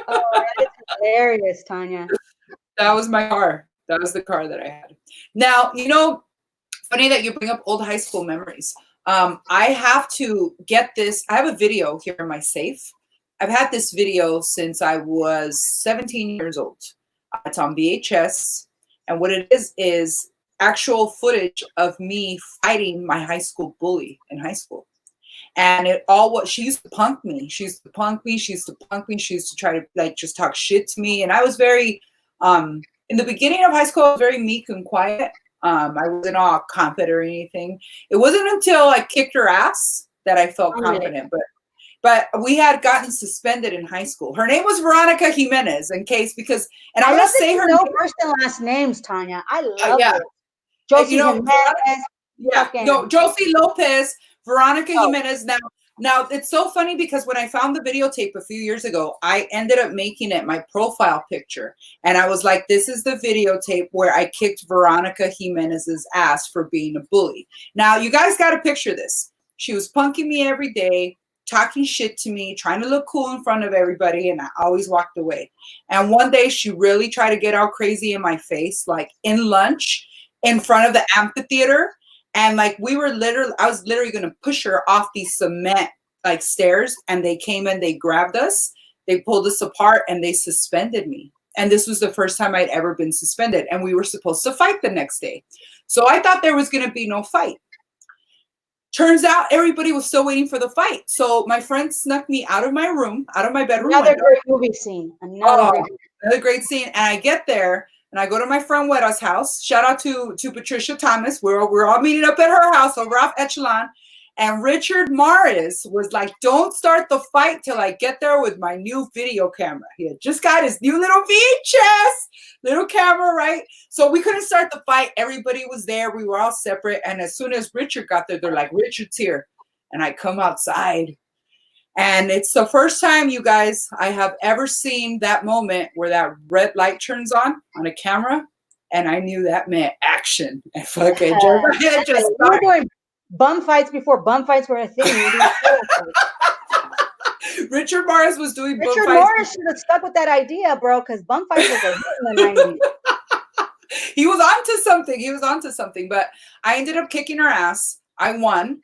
Oh, that is hilarious, Tanya. That was my car. That was the car that I had. Now, funny that you bring up old high school memories. I have to get this. I have a video here in my safe. I've had this video since I was 17 years old. It's on VHS. And what it is actual footage of me fighting my high school bully in high school. And she used to punk me. She used to punk me. She used to punk me. She used to try to like just talk shit to me. And I was very, in the beginning of high school, I was very meek and quiet. I wasn't all confident or anything. It wasn't until I kicked her ass that I felt confident. But we had gotten suspended in high school. Her name was Veronica Jimenez, because I'm gonna say her name. First and last names, Tanya. I love it. Josie Jimenez. Josie Lopez, Veronica Jimenez. Now it's so funny because when I found the videotape a few years ago, I ended up making it my profile picture. And I was like, this is the videotape where I kicked Veronica Jimenez's ass for being a bully. Now, you guys got to picture this. She was punking me every day, talking shit to me, trying to look cool in front of everybody, and I always walked away. And one day she really tried to get all crazy in my face, like in lunch in front of the amphitheater. And like I was literally going to push her off these cement like stairs, and they came and they grabbed us, they pulled us apart, and they suspended me. And this was the first time I'd ever been suspended, and we were supposed to fight the next day. So I thought there was going to be no fight. Turns out everybody was still waiting for the fight. So my friend snuck me out of my room, out of my bedroom. Another great movie scene. Another great scene. And I get there and I go to my friend Weda's house. Shout out to Patricia Thomas. We're all meeting up at her house over off Echelon. And Richard Morris was like, don't start the fight till I get there with my new video camera. He had just got his new little VHS, little camera, right? So we couldn't start the fight. Everybody was there. We were all separate. And as soon as Richard got there, they're like, Richard's here. And I come outside. And it's the first time, you guys, I have ever seen that moment where that red light turns on a camera. And I knew that meant action. And fucking just started. Bum fights before bum fights were a thing. Richard Morris was doing bum fights. Richard Morris should have stuck with that idea, bro, because bum fights was a hit in the 90s. He was onto something. But I ended up kicking her ass. I won.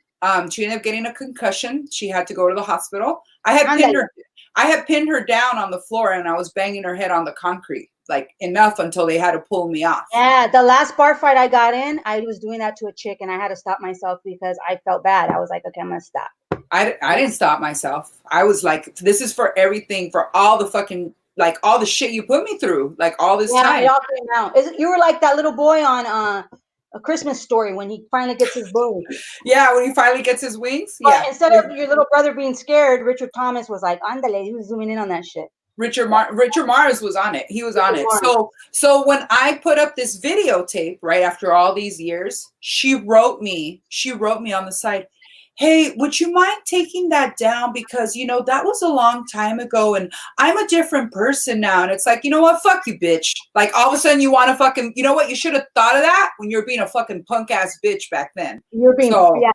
She ended up getting a concussion. She had to go to the hospital. I had pinned her down on the floor, and I was banging her head on the concrete. Like enough until they had to pull me off. Yeah, the last bar fight I got in, I was doing that to a chick, and I had to stop myself because I felt bad. I was like, okay, I'm gonna stop. I didn't stop myself. I was like, this is for everything, for all the fucking, like all the shit you put me through, like all this time. It all came out. You were like that little boy on A Christmas Story when he finally gets his bully. Yeah, when he finally gets his wings. Yeah. Instead of your little brother being scared, Richard Thomas was like, "Andale," he was zooming in on that shit. Richard Morris was on it. He was on it. So when I put up this videotape right after all these years, she wrote me on the side, hey, would you mind taking that down? Because, that was a long time ago and I'm a different person now. And it's like, you know what? Fuck you, bitch. Like all of a sudden you want to fucking, you know what? You should have thought of that when you were being a fucking punk ass bitch back then. You're being, yeah.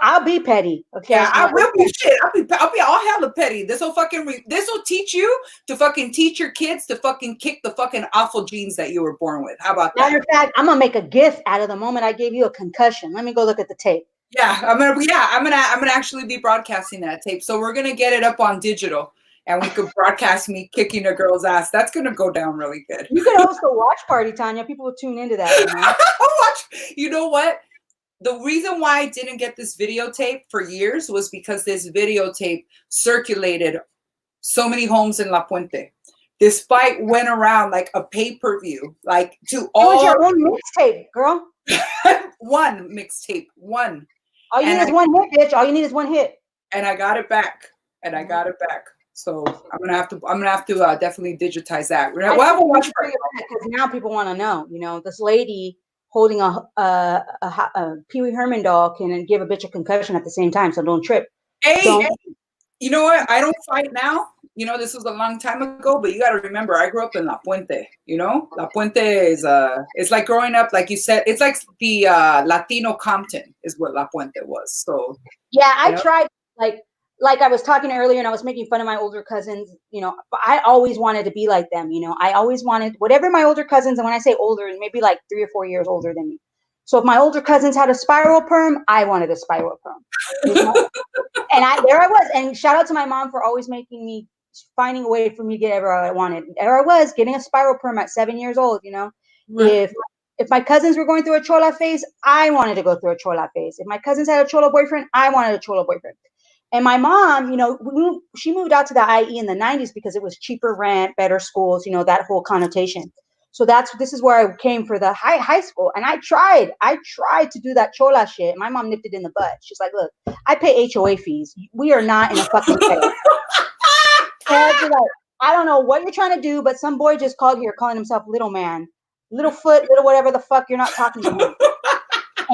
I'll be petty. Okay. Yeah, I will be shit. I'll hella petty. This will teach you to fucking teach your kids to fucking kick the fucking awful genes that you were born with. How about that? Matter of fact, I'm gonna make a GIF out of the moment I gave you a concussion. Let me go look at the tape. Yeah, I'm gonna actually be broadcasting that tape. So we're gonna get it up on digital and we could broadcast me kicking a girl's ass. That's gonna go down really good. You could host a watch party, Tanya. People will tune into that. You know what? The reason why I didn't get this videotape for years was because this videotape circulated so many homes in La Puente. This fight went around like a pay-per-view, like to all. It was your own mixtape, girl. One mixtape, one. All you need is one hit, bitch. All you need is one hit. And I got it back. So I'm gonna have to definitely digitize that. We'll have a watch party because now people want to know. This lady holding a Pee Wee Herman doll can give a bitch a concussion at the same time, so don't trip. Hey, you know what? I don't fight now. This was a long time ago, but you got to remember, I grew up in La Puente. La Puente is it's like growing up, like you said, it's like the Latino Compton is what La Puente was. So yeah, I tried. Like like I was talking earlier and I was making fun of my older cousins, I always wanted to be like them. I always wanted whatever my older cousins, and when I say older, maybe like 3 or 4 years older than me. So if my older cousins had a spiral perm, I wanted a spiral perm. And there I was. And shout out to my mom for always finding a way for me to get whatever I wanted. There I was getting a spiral perm at 7 years old. Right. If my cousins were going through a chola phase, I wanted to go through a chola phase. If my cousins had a chola boyfriend, I wanted a chola boyfriend. And my mom, she moved out to the IE in the 90s because it was cheaper rent, better schools, that whole connotation. So this is where I came for the high school. And I tried to do that chola shit. My mom nipped it in the butt. She's like, look, I pay HOA fees. We are not in a fucking ghetto. And she's like, I don't know what you're trying to do, but some boy just called here calling himself Little Man, Little Foot, Little whatever the fuck, you're not talking to him.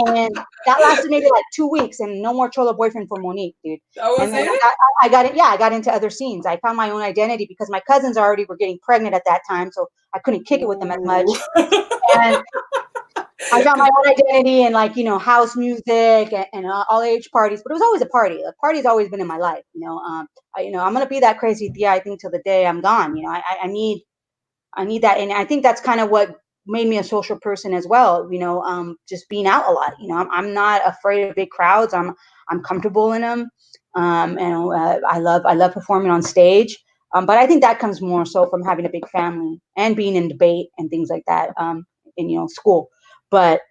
And that lasted maybe like 2 weeks, and no more cholo boyfriend for Monique, dude. That was And then it? I got it. Yeah, I got into other scenes. I found my own identity because my cousins already were getting pregnant at that time, so I couldn't kick it with them as much. Ooh. And I got my own identity and house music and all age parties, but it was always a party. The party's always been in my life. I'm gonna be that crazy Thea, I think, till the day I'm gone. I need that, and I think that's kind of what made me a social person as well. Just being out a lot. I'm not afraid of big crowds. I'm comfortable in them. I love performing on stage. But I think that comes more so from having a big family and being in debate and things like that. In school, but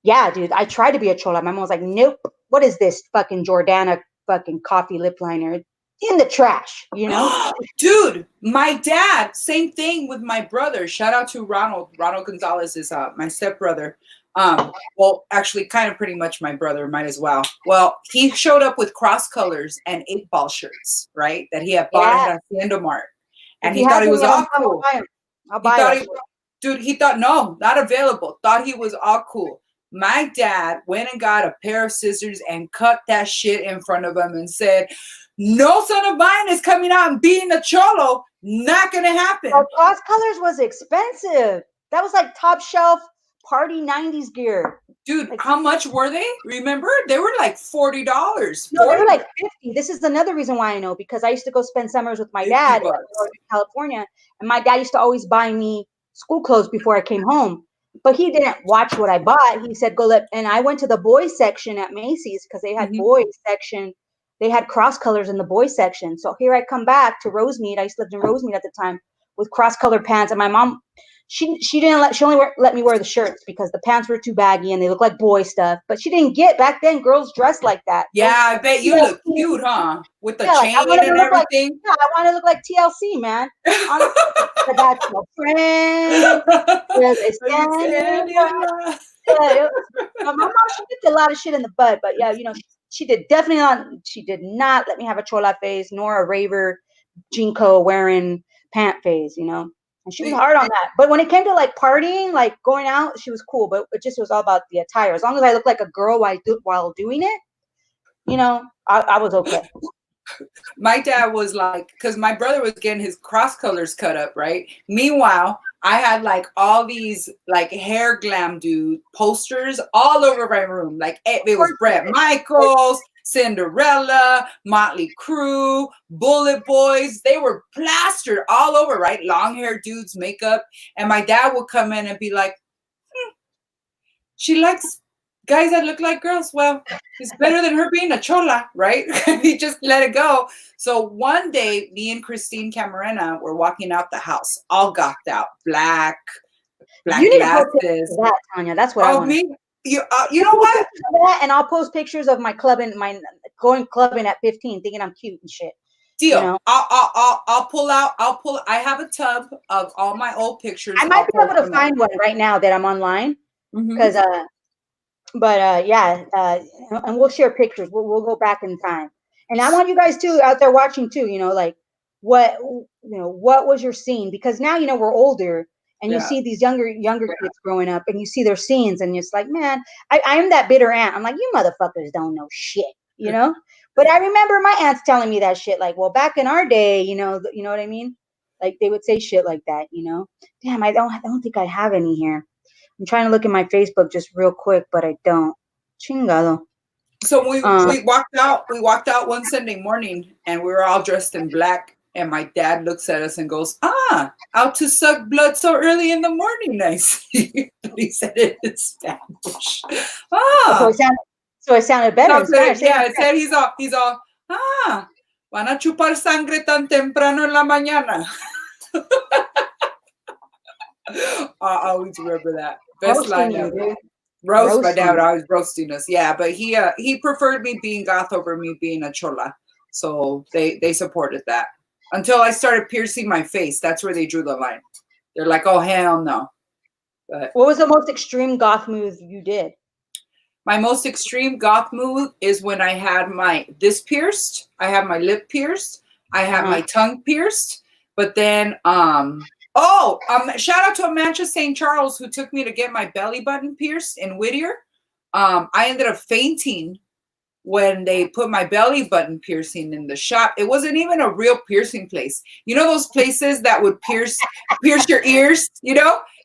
yeah, dude, I tried to be a chola. My mom was like, nope. What is this fucking Jordana fucking coffee lip liner? In the trash, Dude, my dad, same thing with my brother. Shout out to Ronald. Ronald Gonzalez is my stepbrother. Well, actually, kind of pretty much my brother, might as well. Well, he showed up with cross colors and 8-ball shirts, right? That he had bought at Hacienda Mart. And he thought he was all cool. I'll buy it. Dude, he thought, no, not available. Thought he was all cool. My dad went and got a pair of scissors and cut that shit in front of him and said, no son of mine is coming out and being a cholo. Not going to happen. Well, cross colors was expensive. That was like top shelf party 90s gear. Dude, how much were they? Remember? They were like $40. No, they were like 50. This is another reason why I know, because I used to go spend summers with my dad in California, and my dad used to always buy me school clothes before I came home. But he didn't watch what I bought. He said, and I went to the boys section at Macy's because they had boys section. They had cross colors in the boys section. So here I come back to Rosemead. I used to live in Rosemead at the time with cross colored pants. And my mom, she only let me wear the shirts because the pants were too baggy and they look like boy stuff. But she didn't get, back then girls dressed like that. Yeah, I bet you look cute, huh? With the chain and everything. I want to look like TLC, man. I got your friend. My mom, she did a lot of shit in the bud, but yeah, she did not let me have a chola phase nor a raver Jinko wearing pant phase, and she was hard on that. But when it came to like partying, like going out, she was cool, but it just was all about the attire. As long as I looked like a girl while doing it, I was okay. My dad was like, because my brother was getting his cross colors cut up, right? Meanwhile, I had like all these like hair glam dude posters all over my room. Like it was Bret Michaels, Cinderella, Motley Crue, Bullet Boys. They were plastered all over, right? Long hair dudes, makeup. And my dad would come in and be like, she likes guys that look like girls. Well, it's better than her being a chola, right? He just let it go. So one day, me and Christine Camarena were walking out the house, all gothed out, black you glasses. That, Tanya, that's what I want. Me? You know what? That, and I'll post pictures of my going clubbing at 15, thinking I'm cute and shit. Deal. I'll pull out. I have a tub of all my old pictures. I might be able to find one right now that I'm online because and we'll share pictures. We'll go back in time, and I want you guys too out there watching too. Like what was your scene? Because now we're older, and you see these younger kids growing up, and you see their scenes, and it's like, man, I'm that bitter aunt. I'm like, you motherfuckers don't know shit, But I remember my aunts telling me that shit. Like, well, back in our day, you know what I mean? Like they would say shit like that, Damn, I don't think I have any here. I'm trying to look at my Facebook just real quick, but I don't. Chingado. So we walked out one Sunday morning and we were all dressed in black. And my dad looks at us and goes, out to suck blood so early in the morning, I see. But he said it in Spanish. So it sounded better in Spanish. Yeah, it said he's all, van a chupar sangre tan temprano en la mañana. I always remember that. Best line ever. Roast. My dad would always roasting us. Yeah, but he preferred me being goth over me being a chola. So they supported that. Until I started piercing my face. That's where they drew the line. They're like, oh, hell no. But what was the most extreme goth move you did? My most extreme goth move is when I had this pierced. I have my lip pierced. I have my tongue pierced. But then, shout out to Amantia St. Charles who took me to get my belly button pierced in Whittier. I ended up fainting when they put my belly button piercing in the shop. It wasn't even a real piercing place. You know those places that would pierce your ears,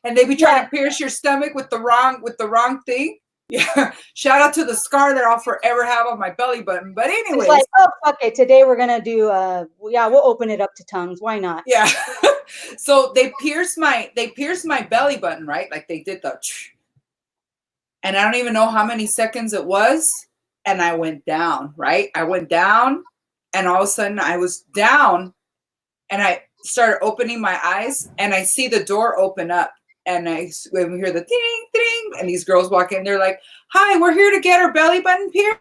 and they be trying to pierce your stomach with the wrong thing. Yeah. Shout out to the scar that I'll forever have on my belly button. But anyways. It's like, fuck it. Today we're gonna do we'll open it up to tongues. Why not? Yeah. So they pierced my belly button, right? Like they did and I don't even know how many seconds it was. And I went down, right? I went down and all of a sudden I was down and I started opening my eyes and I see the door open up and I hear the ding, ding, and these girls walk in. They're like, hi, we're here to get our belly button pierced.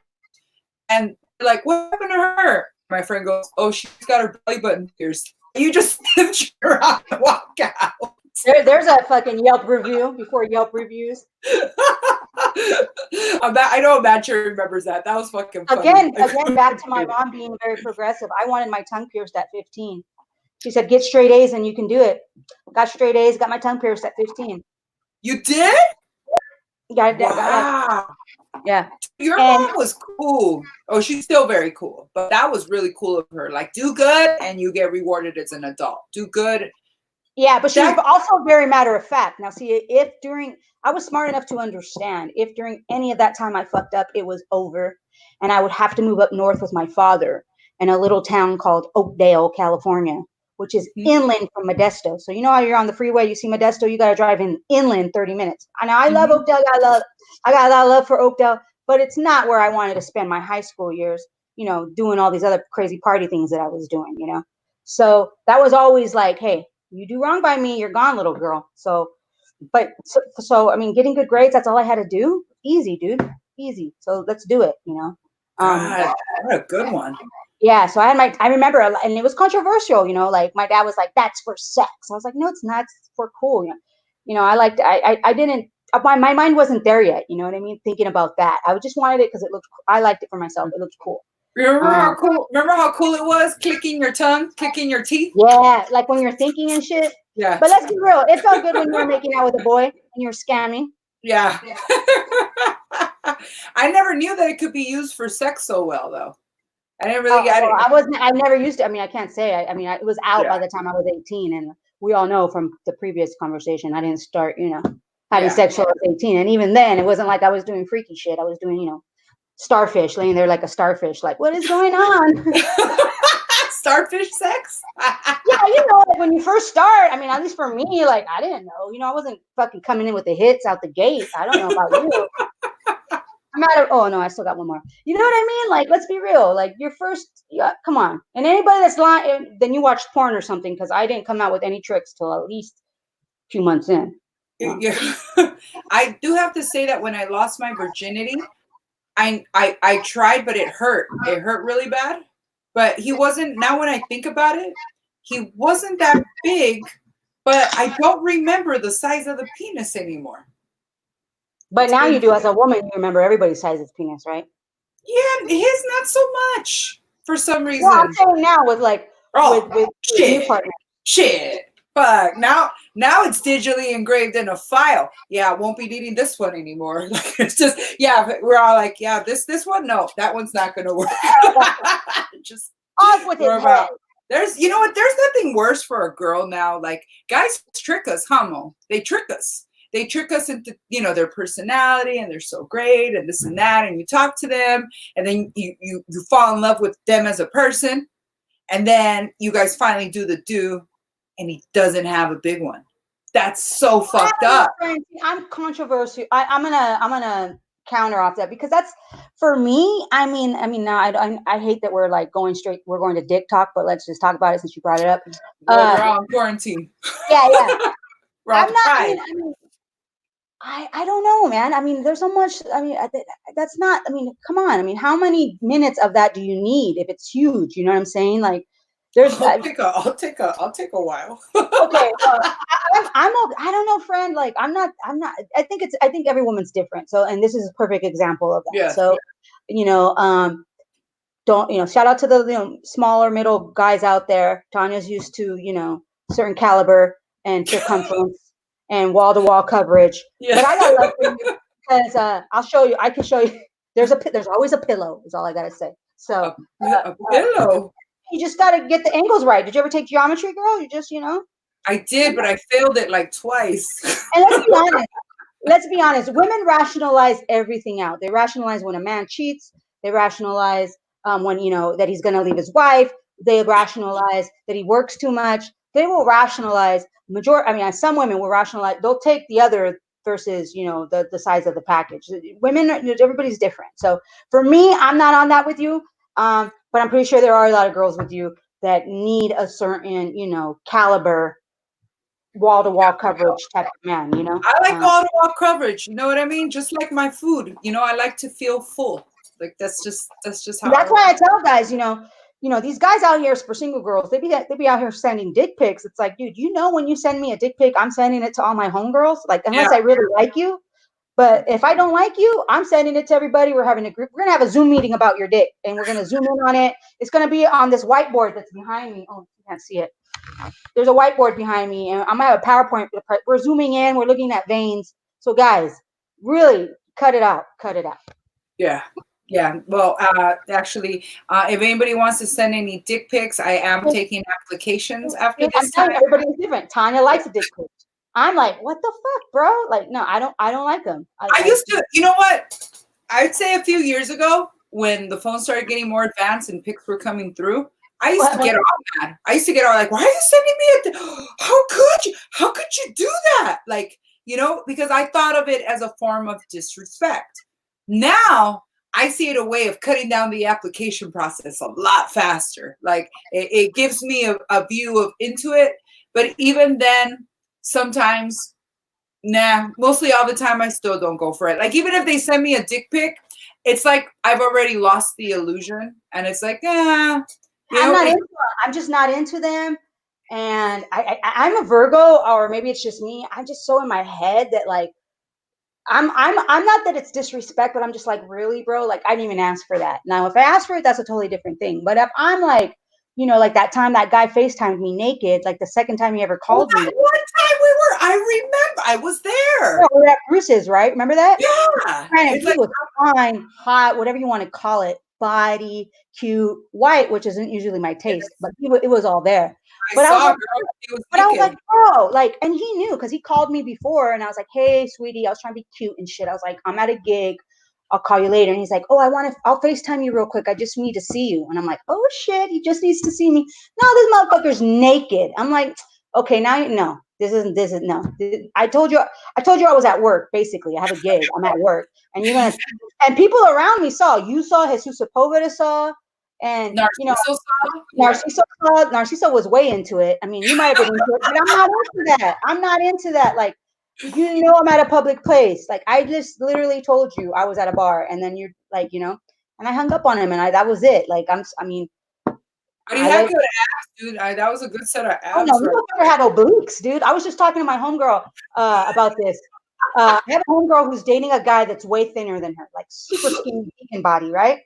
And they're like, what happened to her? My friend goes, oh, she's got her belly button pierced. You just snipped her out and walk out. There's a fucking Yelp review before Yelp reviews. I know Amantia remembers that. That was fucking funny. Again, back to my mom being very progressive. I wanted my tongue pierced at 15. She said, get straight A's and you can do it. Got straight A's, got my tongue pierced at 15. You did? Wow. Yeah. Your mom was cool. Oh, she's still very cool. But that was really cool of her. Like, do good and you get rewarded as an adult. Do good. Yeah, but she was also very matter of fact. Now, see, I was smart enough to understand if during any of that time I fucked up, it was over and I would have to move up north with my father in a little town called Oakdale, California, which is inland from Modesto. So you know how you're on the freeway, you see Modesto, you got to drive inland 30 minutes. And I love Oakdale. I got a lot of love for Oakdale, but it's not where I wanted to spend my high school years, doing all these other crazy party things that I was doing, So that was always like, hey, you do wrong by me, you're gone, little girl. So I mean, getting good grades, that's all I had to do. Easy, dude. Easy. So let's do it, God, what a good one. Yeah. So I remember, and it was controversial, like my dad was like, that's for sex. I was like, no, it's not. It's for cool. I didn't, my mind wasn't there yet. You know what I mean? Thinking about that. I just wanted it because I liked it for myself. It looked cool. Remember how cool it was? Clicking your tongue, clicking your teeth? Yeah, like when you're thinking and shit. Yeah. But let's be real. It felt good when you were making out with a boy and you were scamming. Yeah. I never knew that it could be used for sex so well, though. I didn't really get it. I never used it. I mean, I can't say. It was out by the time I was 18. And we all know from the previous conversation, I didn't start, having sex till I was 18. And even then, it wasn't like I was doing freaky shit. I was doing, starfish, laying there like a starfish, like, what is going on? Starfish sex? Yeah, like when you first start, I mean, at least for me, like, I didn't know. I wasn't fucking coming in with the hits out the gate. I don't know about you. Oh, no, I still got one more. You know what I mean? Like, let's be real. Like, your first, come on. And anybody that's lying, then you watched porn or something, because I didn't come out with any tricks till at least a few months in. Yeah. I do have to say that when I lost my virginity, I tried, but it hurt. It hurt really bad. But he wasn't, now when I think about it, he wasn't that big, but I don't remember the size of the penis anymore. But now you do, as a woman, you remember everybody's size of penis, right? Yeah, his not so much for some reason. Well, I'm saying now with with shit. new partners. Shit. Fuck. Now it's digitally engraved in a file. Yeah, I won't be needing this one anymore. Like, it's just, we're all like, this one, no, that one's not gonna work. Just off with his head. There's nothing worse for a girl now. Like, guys trick us, homo. They trick us. they trick us into, their personality, and they're so great and this and that, and you talk to them, and then you fall in love with them as a person, and then you guys finally do, and he doesn't have a big one. That's so fucked up. I'm controversial. I'm gonna counter off that, because that's, for me. I mean, now I hate that we're like going straight. We're going to dick talk, but let's just talk about it since you brought it up. Well, we're all in quarantine. Yeah. We're all I'm not. deprived. I don't know, man. I mean, there's so much. I mean, that's not. I mean, come on. I mean, how many minutes of that do you need if it's huge? You know what I'm saying? Like, there's. I'll take a while. Okay, I don't know, friend. Like, I'm not. I think every woman's different. So, and this is a perfect example of that. Yeah. So, don't shout out to the smaller middle guys out there. Tanya's used to certain caliber and circumference and wall to wall coverage. Yeah. But I got love for you, because I'll show you. I can show you. There's always a pillow. Is all I gotta say. So a pillow. You just gotta get the angles right. Did you ever take geometry, girl? You just I did, but I failed it like twice. And let's be honest. Women rationalize everything out. They rationalize when a man cheats. They rationalize when that he's gonna leave his wife. They rationalize that he works too much. They will rationalize some women will rationalize. They'll take the other versus the size of the package. Women, everybody's different. So for me, I'm not on that with you. But I'm pretty sure there are a lot of girls with you that need a certain caliber, wall-to-wall coverage type of man. I like wall-to-wall coverage. You know what I mean? Just like my food. I like to feel full. Like that's just how. That's why I tell guys, these guys out here for single girls, they be out here sending dick pics. It's like, dude, when you send me a dick pic, I'm sending it to all my homegirls. Like, unless I really like you. But if I don't like you, I'm sending it to everybody. We're having a group. We're gonna have a Zoom meeting about your dick, and we're gonna zoom in on it. It's gonna be on this whiteboard that's behind me. Oh, you can't see it. There's a whiteboard behind me, and I'm gonna have a PowerPoint. We're zooming in. We're looking at veins. So, guys, really cut it out. Cut it out. Yeah. Yeah. Well, actually, if anybody wants to send any dick pics, I am taking applications after this time. Everybody's different. Tanya likes a dick pic. I'm like, what the fuck, bro? Like, no, I don't like them. I used to, you know what? I'd say a few years ago, when the phone started getting more advanced and pics were coming through, I used to get all mad. I used to get all like, why are you sending me how could you? How could you do that? Like, because I thought of it as a form of disrespect. Now I see it a way of cutting down the application process a lot faster. Like it gives me a view into it. But even then, sometimes, mostly all the time, I still don't go for it. Like, even if they send me a dick pic, it's like I've already lost the illusion. And it's like, I'm just not into them. And I'm a Virgo, or maybe it's just me. I'm just so in my head that, like, I'm not that it's disrespect, but I'm just like, really, bro? Like, I didn't even ask for that. Now, if I ask for it, that's a totally different thing. But if I'm like, like that time that guy FaceTimed me naked, like the second time he ever called me. One time I remember, I was there. Yeah, we were at Bruce's, right? Remember that? Yeah. And he was fine, hot, whatever you want to call it, body, cute, white, which isn't usually my taste, but it was all there. I was like, bro, like, and he knew, because he called me before, and I was like, hey, sweetie, I was trying to be cute and shit. I was like, I'm at a gig. I'll call you later. And he's like, oh, I'll FaceTime you real quick. I just need to see you. And I'm like, oh shit, he just needs to see me. No, this motherfucker's naked. I'm like, okay, now no, this is no. I told you I was at work. Basically, I have a gig. I'm at work, and and people around me saw. You saw, Jesus Sepulveda saw, and Narciso was way into it. I mean, you might have been into it, but I'm not into that. I'm not into that. Like, I'm at a public place. Like, I just literally told you I was at a bar, and then you're like, and I hung up on him, and that was it. Like, But he had good abs, dude. That was a good set of abs. Oh no, you never had obliques, dude. I was just talking to my homegirl about this. I have a homegirl who's dating a guy that's way thinner than her, like super skinny vegan body, right?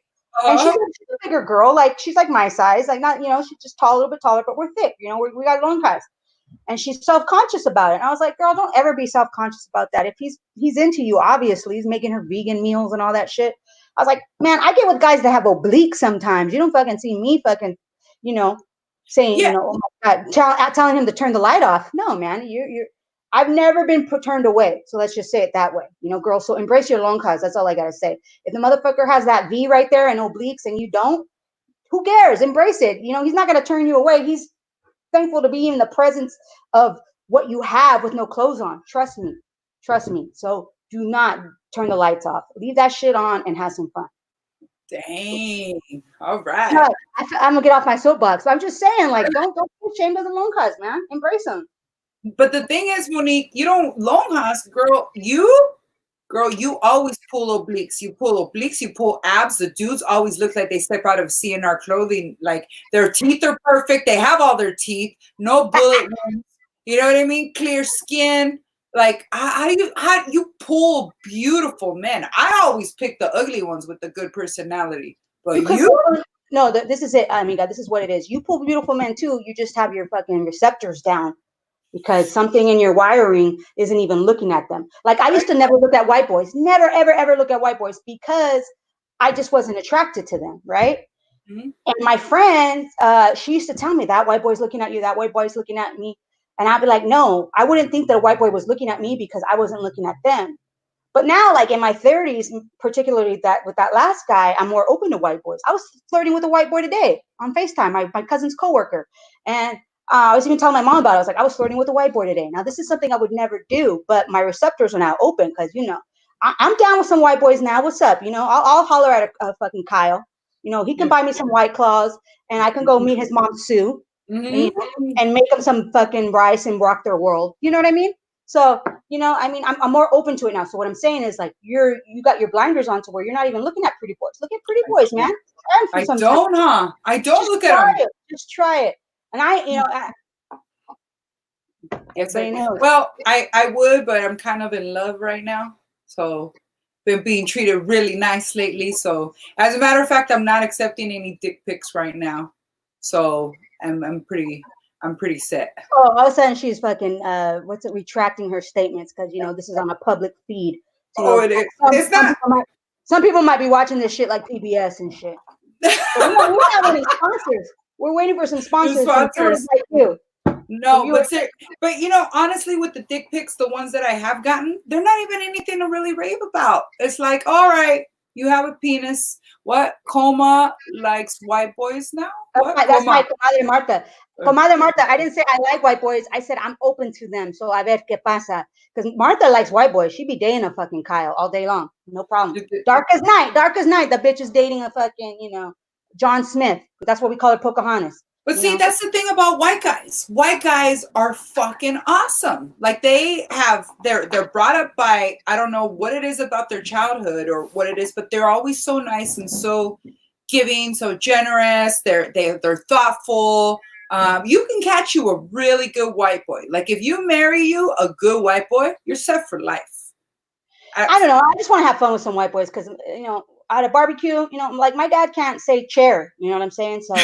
And she's a bigger girl, like she's like my size, like not, she's just tall, a little bit taller, but we're thick, we got long guys. And she's self-conscious about it. And I was like, girl, don't ever be self-conscious about that. If he's into you, obviously, he's making her vegan meals and all that shit. I was like, man, I get with guys that have obliques sometimes. You don't fucking see me fucking, saying, oh my God, telling him to turn the light off. No, man, you're I've never been turned away. So let's just say it that way. Girls, so embrace your long cause. That's all I got to say. If the motherfucker has that V right there and obliques and you don't, who cares? Embrace it. He's not going to turn you away. He's thankful to be in the presence of what you have with no clothes on. Trust me. Trust me. So do not turn the lights off. Leave that shit on and have some fun. Dang. All right. No, I'm gonna get off my soapbox. But I'm just saying, like, don't be ashamed of the long cause, man. Embrace them. But the thing is, Monique, you don't long cause, girl. You always pull obliques. You pull obliques. You pull abs. The dudes always look like they step out of CNR clothing. Like their teeth are perfect. They have all their teeth. No bullet wounds. You know what I mean? Clear skin. Like how you pull beautiful men? I always pick the ugly ones with the good personality. But no, this is it. I mean, God, this is what it is. You pull beautiful men too. You just have your fucking receptors down because something in your wiring isn't even looking at them. Like I used to never look at white boys. Never, ever, ever look at white boys because I just wasn't attracted to them, right? Mm-hmm. And my friend, she used to tell me that white boy's looking at you, that white boy's looking at me. And I'd be like, no, I wouldn't think that a white boy was looking at me because I wasn't looking at them. But now, like in my 30s, particularly that with that last guy, I'm more open to white boys. I was flirting with a white boy today on FaceTime, my cousin's coworker. And I was even telling my mom about it. I was like, I was flirting with a white boy today. Now, this is something I would never do, but my receptors are now open because, I'm down with some white boys now. What's up? I'll holler at a fucking Kyle. He can buy me some White Claws and I can go meet his mom, Sue, and make them some fucking rice and rock their world. You know what I mean? So, I'm more open to it now. So what I'm saying is like, you got your blinders on to where you're not even looking at pretty boys. Look at pretty boys, man. I don't look at them. Just try it. And yes, well, I would, but I'm kind of in love right now. So been being treated really nice lately. So as a matter of fact, I'm not accepting any dick pics right now. So I'm pretty set. Oh, all of a sudden she's fucking retracting her statements because this is on a public feed. So, it is. It's not. Some people might be watching this shit like PBS and shit. We're not having sponsors. We're waiting for some sponsors. Like you. No, but honestly, with the dick pics, the ones that I have gotten, they're not even anything to really rave about. It's like, all right, you have a penis. What? Coma likes white boys now? That's my comadre Marta. Comadre Marta, I didn't say I like white boys. I said I'm open to them. So a ver qué pasa. Because Marta likes white boys. She be dating a fucking Kyle all day long. No problem. Dark as night. The bitch is dating a fucking, John Smith. That's what we call it, Pocahontas. But see, that's the thing about white guys. White guys are fucking awesome. Like they're brought up by, I don't know what it is about their childhood or what it is, but they're always so nice and so giving, so generous. They're thoughtful. You can catch you a really good white boy. Like if you marry a good white boy, you're set for life. I don't know. I just want to have fun with some white boys because, at a barbecue, like my dad can't say chair. You know what I'm saying? So.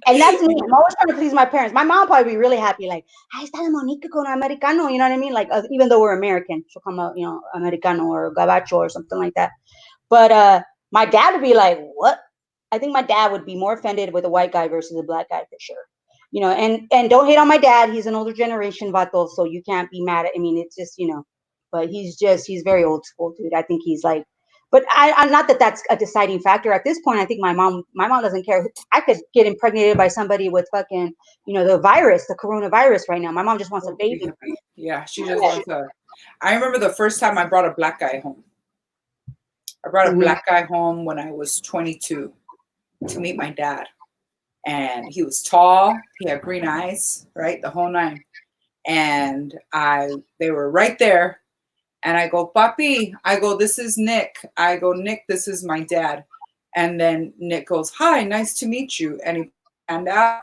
And that's me. I'm always trying to please my parents. My mom probably be really happy, like, ahí está la Monica con americano, you know what I mean? Like, even though we're American, she'll come out, americano or gabacho or something like that. But my dad would be like, what? I think my dad would be more offended with a white guy versus a black guy for sure. And don't hate on my dad. He's an older generation vato, so you can't be mad at. I mean, it's just, but he's very old school, dude. I think he's like. But I'm not that that's a deciding factor at this point. I think my mom doesn't care. I could get impregnated by somebody with fucking, the virus, the coronavirus right now. My mom just wants a baby. Yeah, she just wants a. I remember the first time I brought a black guy home. I brought a black guy home when I was 22 to meet my dad. And he was tall. He had green eyes, right? The whole nine. And they were right there. And I go, Papi, this is Nick. I go, Nick, this is my dad. And then Nick goes, hi, nice to meet you. And he put his hand out.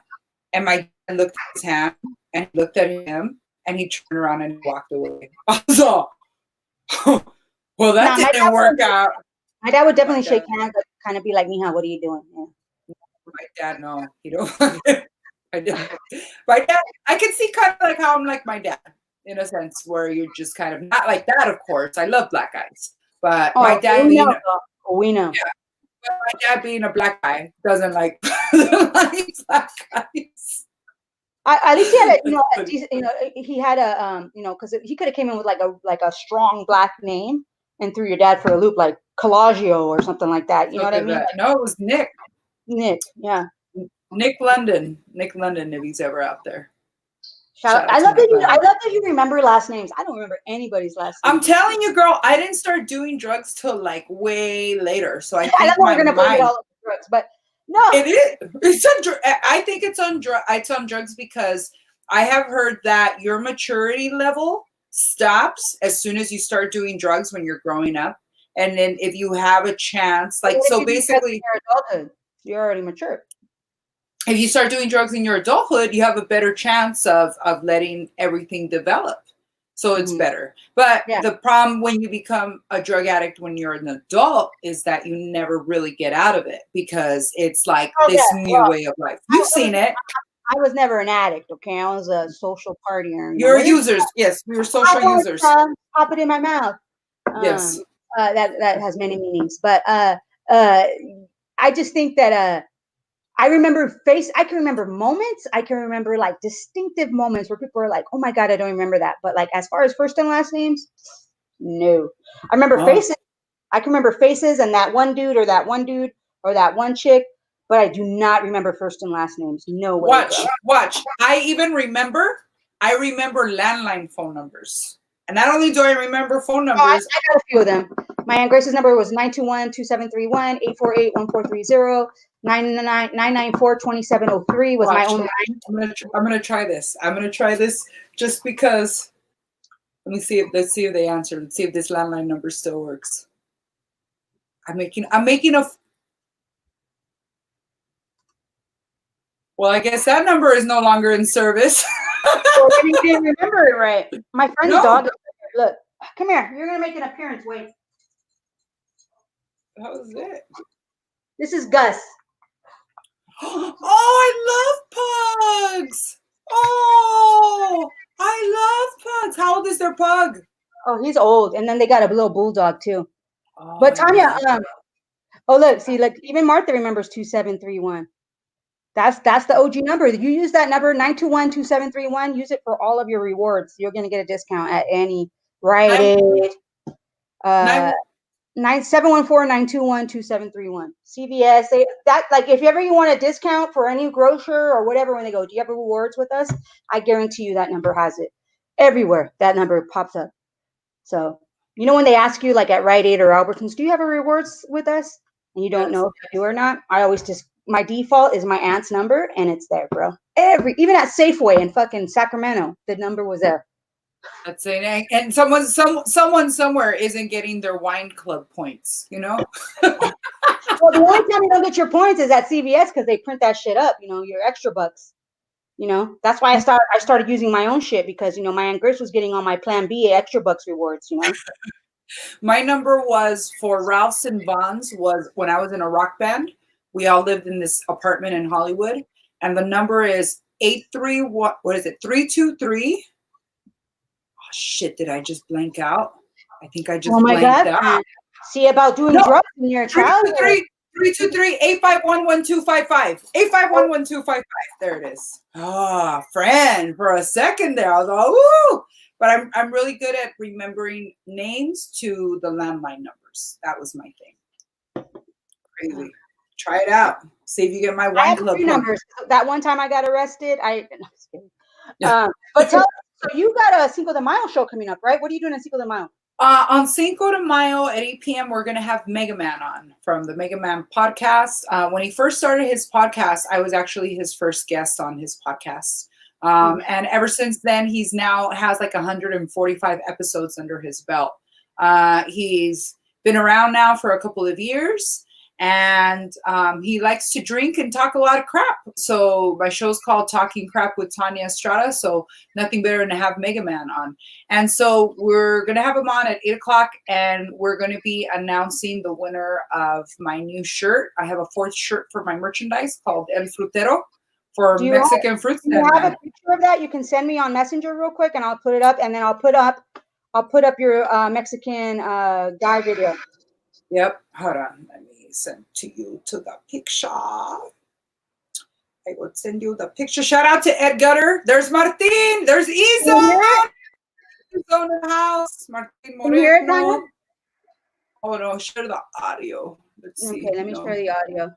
And my dad looked at his hand and he looked at him and he turned around and walked away. I was all, well, that didn't work out. My dad would definitely shake hands, but kind of be like, Mija, what are you doing? Yeah. My dad, no, he don't. My dad, I can see kind of like how I'm like my dad. In a sense where you're just kind of not like that, of course. I love black guys. But my dad we know. Yeah, but my dad being a black guy doesn't like black guys. At least he had a, That's funny. he had a, because he could have came in with like a strong black name and threw your dad for a loop, like Colagio or something like that. You know what I Something mean? that no, it was Nick. Nick, yeah. Nick London. Nick London, if he's ever out there. Shout out. Shout out to Nick I London. love that you remember last names. I don't remember anybody's last I'm name. telling you, girl, I didn't start doing drugs till like way later. So I I think don't know my we're gonna blame it mind. all on drugs, but no. It is. It's on. I think it's on drug. It's on drugs because I have heard that your maturity level stops as soon as you start doing drugs when you're growing up, and then if you have a chance, What like if so, you do drugs in basically, your adulthood? You're already mature. if you start doing drugs in your adulthood, you have a better chance of letting everything develop. So it's better. But Yeah. the problem when you become a drug addict when you're an adult is that you never really get out of it because it's like this new way of life. You've seen it. I was never an addict, okay? I was a social partier. You're users. Yes, we were social users. Pop it in my mouth. Yes. That has many meanings. But I just think that I can remember moments. I can remember like distinctive moments where people are like, oh my God, I don't remember that. But like as far as first and last names, no. I remember faces. I can remember faces and that one dude or that one dude or that one chick, but I do not remember first and last names. No way. Watch. I remember landline phone numbers. And not only do I remember phone numbers. I got a few of them. My Aunt Grace's number was 921-2731, 848-1430, 994-2703 was my own line. I'm gonna try this. I'm gonna try this just because. Let's see if they answer. Let's see if this landline number still works. I'm making a. Well, I guess that number is no longer in service. Well, you didn't remember it right. My friend's dog. Look, come here. You're gonna make an appearance. Wait. How's it? This is Gus. Oh, I love pugs. Oh, I love pugs. How old is their pug? Oh, he's old, and then they got a little bulldog too. Oh, but Tanya, look, even Martha remembers 2731. That's the OG number. You use that number 921-2731. Use it for all of your rewards. You're gonna get a discount at any Rite Aid. 714-921-2731. CVS. If ever you want a discount for any grocer or whatever, when they go, do you have rewards with us? I guarantee you that number has it. Everywhere that number pops up. So when they ask you like at Rite Aid or Albertsons, do you have a rewards with us? And you don't know if you do or not. I always my default is my aunt's number and it's there, bro. Even at Safeway in fucking Sacramento, the number was there. That's it. And someone somewhere isn't getting their wine club points, Well, the only time you don't get your points is at CVS because they print that shit up, your extra bucks. That's why I started using my own shit because, my Aunt Grace was getting on my Plan B extra bucks rewards, My number was for Ralph's and Vaughn's was when I was in a rock band. We all lived in this apartment in Hollywood. And the number is 323. Oh, shit, did I just blank out? I think I just blanked out. Man. See about doing drugs in your childhood. 323-851-1255. 851-1255. There it is. Oh, friend, for a second there, I was all, ooh. But I'm really good at remembering names to the landline numbers. That was my thing. Crazy. Try it out. See if you get my wine club numbers. That one time I got arrested, but so you got a Cinco de Mayo show coming up, right? What are you doing on Cinco de Mayo? On Cinco de Mayo at 8 p.m., we're going to have Mega Man on from the Mega Man podcast. When he first started his podcast, I was actually his first guest on his podcast. And ever since then, he's now has like 145 episodes under his belt. He's been around now for a couple of years. And he likes to drink and talk a lot of crap. So my show's called Talking Crap with Tanya Estrada. So nothing better than to have Mega Man on. And so we're going to have him on at 8 o'clock. And we're going to be announcing the winner of my new shirt. I have a 4th shirt for my merchandise called El Frutero for Mexican fruits. Do you have a picture of that? You can send me on Messenger real quick and I'll put it up. And then I'll put up your Mexican guy video. Yep. Hold on. Let me send to you to the picture. I will send you the picture. Shout out to Ed Gutter. There's Martin. There's Isa. In the house. Martin Moreno. Oh no, share the audio. Let's see. Okay, let me share the audio.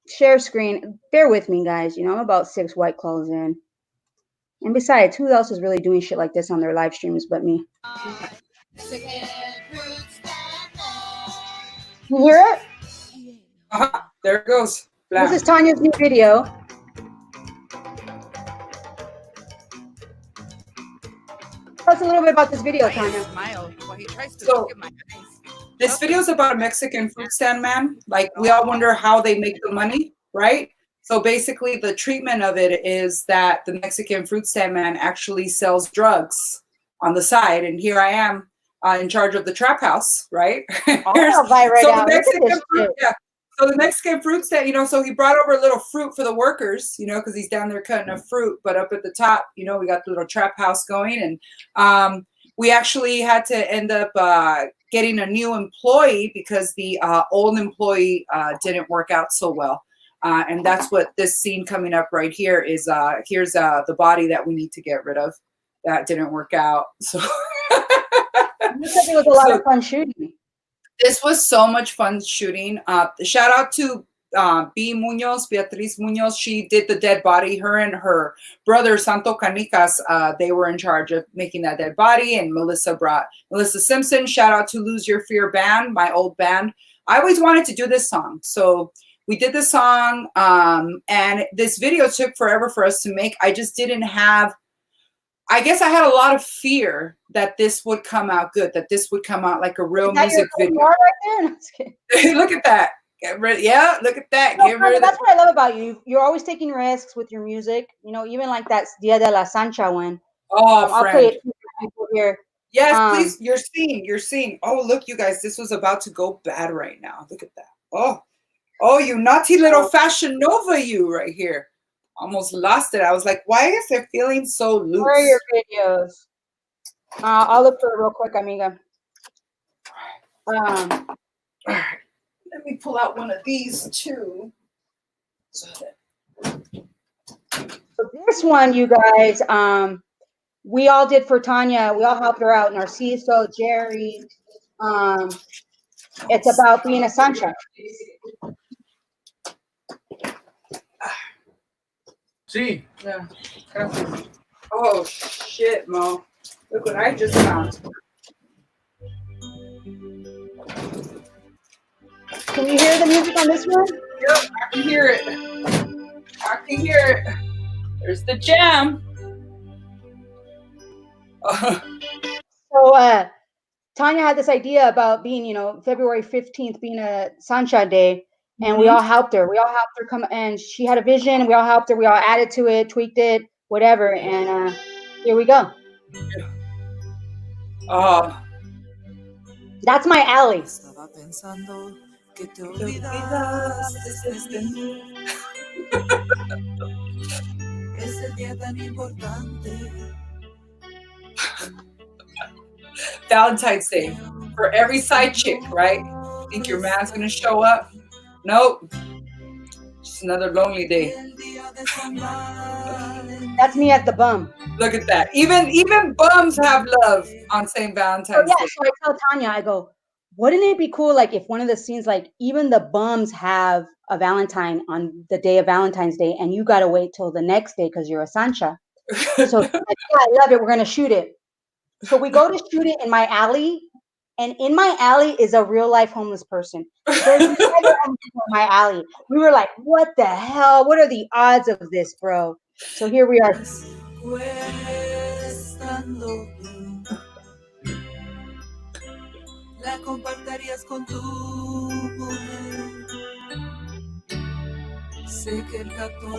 Share screen. Bear with me, guys. I'm about 6 White Claws in. And besides, who else is really doing shit like this on their live streams but me? You hear it? There it goes. Blam. This is Tanya's new video. Tell us a little bit about this video, Tanya. This video is about a Mexican fruit stand man. Like, we all wonder how they make the money, right? So basically, the treatment of it is that the Mexican fruit stand man actually sells drugs on the side. And here I am in charge of the trap house, right? So the Mexican fruit stand, so he brought over a little fruit for the workers, because he's down there cutting up fruit. But up at the top, we got the little trap house going. And we actually had to end up getting a new employee because the old employee didn't work out so well. And that's what this scene coming up right here is. Here's the body that we need to get rid of. That didn't work out. So you said it was a lot of fun shooting. This was so much fun shooting. Shout out to Beatriz Munoz. She did the dead body. Her and her brother Santo Canicas, they were in charge of making that dead body. And Melissa Simpson. Shout out to Lose Your Fear band, my old band. I always wanted to do this song, so we did the song. And this video took forever for us to make. I just didn't have. I guess I had a lot of fear that this would come out good, that this would come out like a real music video. Right there? Look at that. Yeah, look at that. That's what I love about you. You're always taking risks with your music. Even like that Dia de la Sancha one. Oh, I'll play it for people here. Yes, please. You're seeing. Oh, look, you guys. This was about to go bad right now. Look at that. Oh, you naughty little Fashion Nova, you right here. Almost lost it. I was like, why is it feeling so loose? Where are your videos? I'll look for it real quick, amiga. All right. Let me pull out one of these too. So this one, you guys, we all did for Tanya. We all helped her out. Narciso, Jerry. It's about being a Sancha. See. Yeah. Oh shit, Mo. Look what I just found. Can you hear the music on this one? Yep, I can hear it. There's the jam. So Tanya had this idea about being, February 15th being a Sancha Day. And we all helped her. We all helped her come, and she had a vision. We all helped her. We all added to it, tweaked it, whatever. And here we go. That's my alley. Valentine's Day for every side chick, right? Think your man's gonna show up? Nope. Just another lonely day. That's me at the bum. Look at that. Even bums have love on St. Valentine's Day. So I tell Tanya, I go, wouldn't it be cool, like, if one of the scenes, like, even the bums have a Valentine on the day of Valentine's Day, and you gotta wait till the next day because you're a Sancha. So like, yeah, I love it. We're gonna shoot it. So we go to shoot it in my alley. And in my alley is a real life homeless person. There's never homeless in my alley. We were like, what the hell? What are the odds of this, bro? So here we are. It's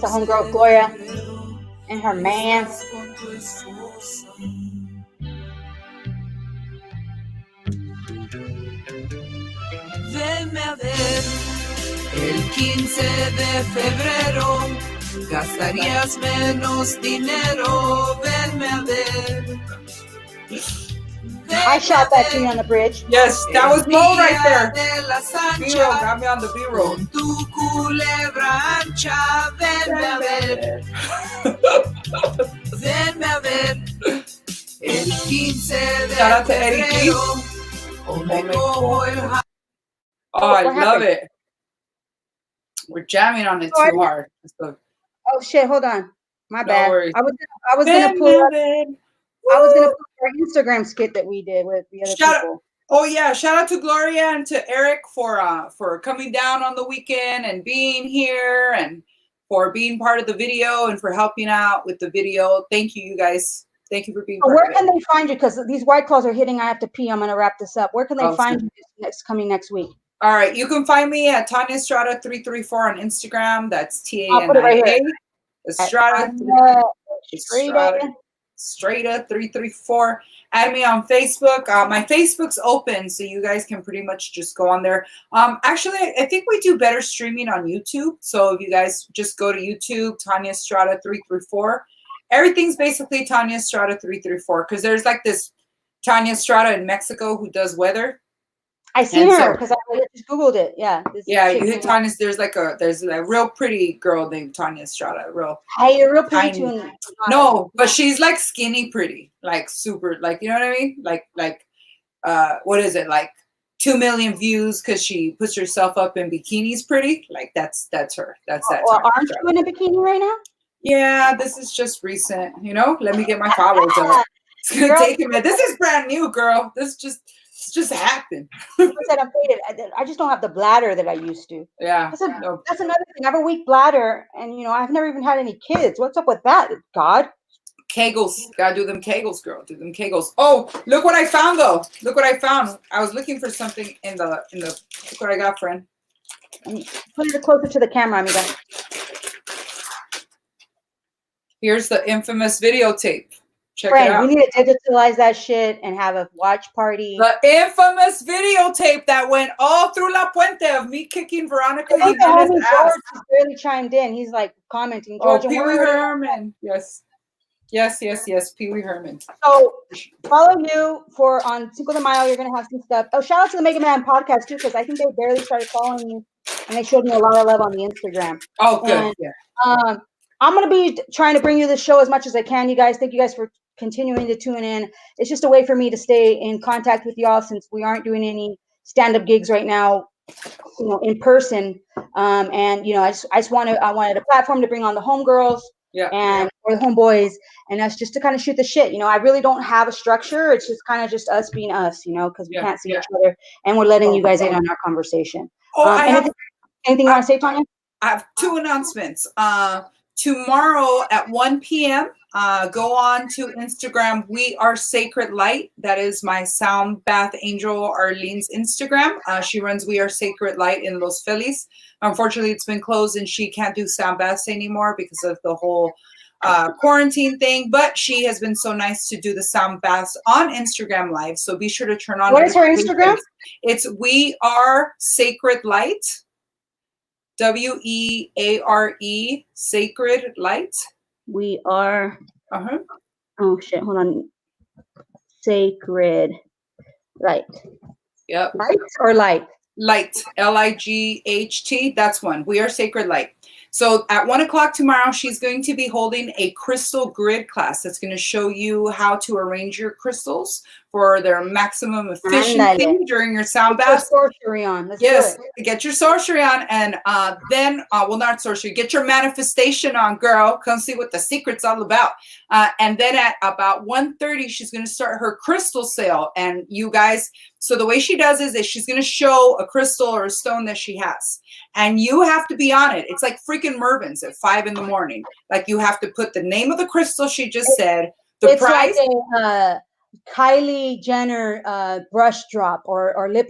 a homegirl, Gloria, and her man. Venme a ver el 15 de febrero, gastarías menos dinero. Venme a ver. I shot that to you on the bridge. Yes, that was Mo right there. De la B-roll, Sancha, got me on the B-roll. con tu culebra ancha, venme a ver, venme a ver. El 15 de Shout out to Eddie G. febrero, o me cojo el Oh, I What love happened? it. We're jamming on it Oh, I too hard. So, Oh shit! Hold on. My no bad. worries. I was gonna pull up. I was gonna put our Instagram skit that we did with the other people. Oh yeah, shout out to Gloria and to Eric for coming down on the weekend and being here and for being part of the video and for helping out with the video. Thank you, you guys. Thank you for being So part where of can it. they find you? Because these white claws are hitting. I have to pee. I'm gonna wrap this up. Where can they Oh, find sure. you coming next week? All right, you can find me at Tanya Estrada 334 on Instagram. That's I'll put it right TANIA. here. Estrada. Straight. Straighta 334. Add me on Facebook. My Facebook's open, so you guys can pretty much just go on there. Actually, I think we do better streaming on YouTube. So if you guys just go to YouTube, Tanya Estrada 334. Everything's basically Tanya Estrada 334 because there's like this Tanya Estrada in Mexico who does weather. I seen her because I just Googled it. Yeah. Yeah, you hit Tanya. There's a real pretty girl named Tanya Estrada. Hey, you're real pretty tiny. too. No, but she's like skinny pretty, like super, like, you know what I mean? Like what is it? Like 2 million views because she puts herself up in bikinis pretty. Like that's her. That's that. Well, aren't you in a bikini right now? Yeah, this is just recent, you know? Let me get my followers up. It's gonna take a minute. This is brand new, girl. This just happened. I said I'm faded. I just don't have the bladder that I used to. Yeah. That's another thing. I have a weak bladder, and I've never even had any kids. What's up with that, God? Kegels. Gotta do them Kegels, girl. Do them Kegels. Oh, look what I found though. Look what I found. I was looking for something in the look what I got, friend. Put it closer to the camera, amiga. Here's the infamous videotape. Check it Friend, out. we need to digitalize that shit and have a watch party. The infamous videotape that went all through La Puente of me kicking Veronica I think Jimenez's the homie ass. George just barely chimed in. He's like commenting. Oh, George, Pee Wee Herman. Yes. Pee Wee Herman. So follow you on Cinco de Mayo. You're gonna have some stuff. Oh, shout out to the Mega Man podcast too, because I think they barely started following you, and they showed me a lot of love on the Instagram. Oh, good. And, yeah. I'm gonna be trying to bring you the show as much as I can. You guys, thank you guys for continuing to tune in. It's just a way for me to stay in contact with y'all since we aren't doing any stand-up gigs right now, in person. And I wanted a platform to bring on the homegirls. Yeah. And or the homeboys, and us just to kind of shoot the shit. I really don't have a structure. It's just kind of just us being us, because we can't see each other, and we're letting you guys in on our conversation. Oh, anything you want to say, Tanya? I have 2 announcements. Tomorrow at 1 p.m., go on to Instagram. We Are Sacred Light. That is my sound bath angel Arlene's Instagram. She runs We Are Sacred Light in Los Feliz. Unfortunately, it's been closed and she can't do sound baths anymore because of the whole quarantine thing. But she has been so nice to do the sound baths on Instagram Live. So be sure to turn on. What is her Instagram? It's We Are Sacred Light. WEARE Sacred Light. We are. Oh shit! Hold on. Sacred Light. Yep. Light or light? Light. LIGHT. That's one. We Are Sacred Light. So at 1 o'clock tomorrow, she's going to be holding a crystal grid class that's going to show you how to arrange your crystals for their maximum efficiency during your sound bath. Sorcery on. Yes, get your sorcery on, and then, not sorcery, get your manifestation on, girl. Come see what the secret's all about. And then at about 1:30, she's going to start her crystal sale. And you guys, so the way she does is that she's going to show a crystal or a stone that she has. And you have to be on it. It's like freaking Mervin's at 5 in the morning. Like you have to put the name of the crystal she just said, the price. Like a Kylie Jenner brush drop or lip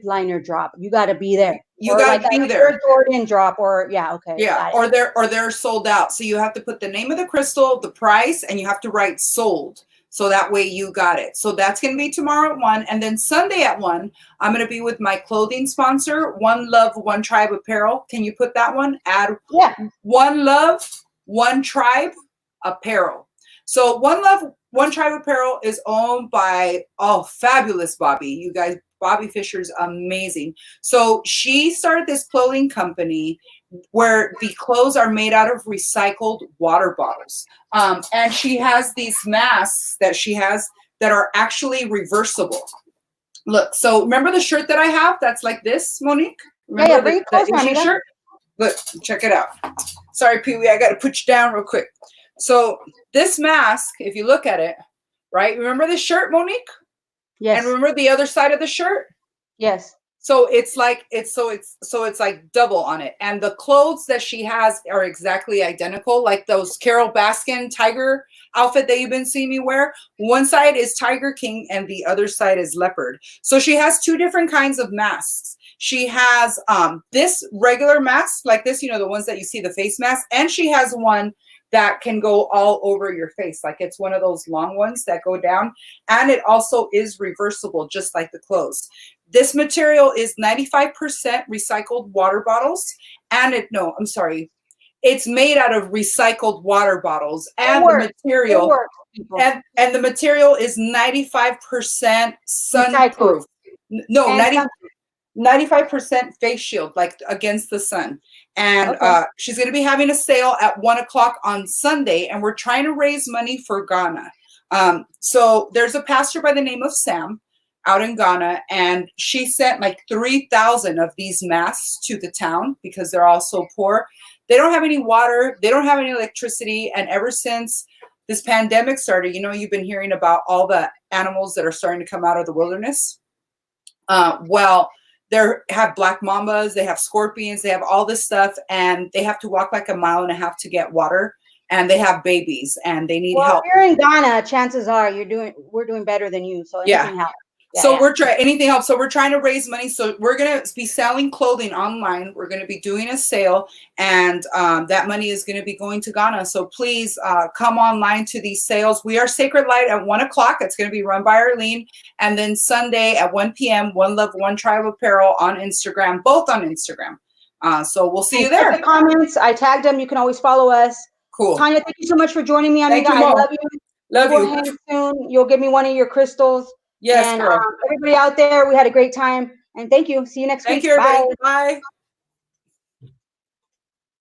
liner drop. You got to be there. You got to be there. Jordan drop okay. Yeah, or they're sold out. So you have to put the name of the crystal, the price, and you have to write sold. So that way you got it. So that's going to be tomorrow at 1. And then Sunday at 1, I'm going to be with my clothing sponsor, One Love, One Tribe Apparel. Can you put that one? Add One Love, One Tribe Apparel. So One Love, One Tribe Apparel is owned by, fabulous Bobby. You guys, Bobby Fisher's amazing. So she started this clothing company where the clothes are made out of recycled water bottles. And she has these masks that she has that are actually reversible. Look, so remember the shirt that I have that's like this, Monique? Remember bring it closer, the Asian amiga. shirt? Look, check it out. Sorry, Pee-wee, I got to put you down real quick. So this mask, if you look at it, right? Remember the shirt, Monique? Yes. And remember the other side of the shirt? Yes. So it's like it's like double on it. And the clothes that she has are exactly identical, like those Carol Baskin tiger outfit that you've been seeing me wear. One side is Tiger King and the other side is leopard. So she has two different kinds of masks. She has this regular mask like this, the ones that you see, the face mask, and she has one that can go all over your face. Like it's one of those long ones that go down, and it also is reversible, just like the clothes. This material is 95% recycled water bottles, and it's mate out of recycled water bottles, and the material and the material is 95% sunproof. No, 95% face shield, like against the sun. And she's going to be having a sale at 1:00 on Sunday, and we're trying to raise money for Ghana. So there's a pastor by the name of Sam out in Ghana, and she sent like 3,000 of these masks to the town because they're all so poor. They don't have any water, they don't have any electricity, and ever since this pandemic started, you've been hearing about all the animals that are starting to come out of the wilderness. They have black mambas, they have scorpions, they have all this stuff, and they have to walk like 1.5 miles to get water, and they have babies, and they need help. If you're in Ghana, chances are we're doing better than you, so anything helps. We're trying anything helps. So we're trying to raise money. So we're gonna be selling clothing online. We're gonna be doing a sale, and that money is gonna be going to Ghana. So please come online to these sales. We are Sacred Light at 1:00. It's gonna be run by Arlene, and then Sunday at 1 p.m. One Love One Tribe Apparel on Instagram, both on Instagram. So we'll see you there. The comments, I tagged them. You can always follow us. Cool. Tanya, thank you so much for joining me, amiga. Thank you, I love you. Love you. Hang soon. You'll give me one of your crystals. Yes, and girl. Everybody out there, we had a great time. And thank you. See you next week. Thank you, everybody. Bye.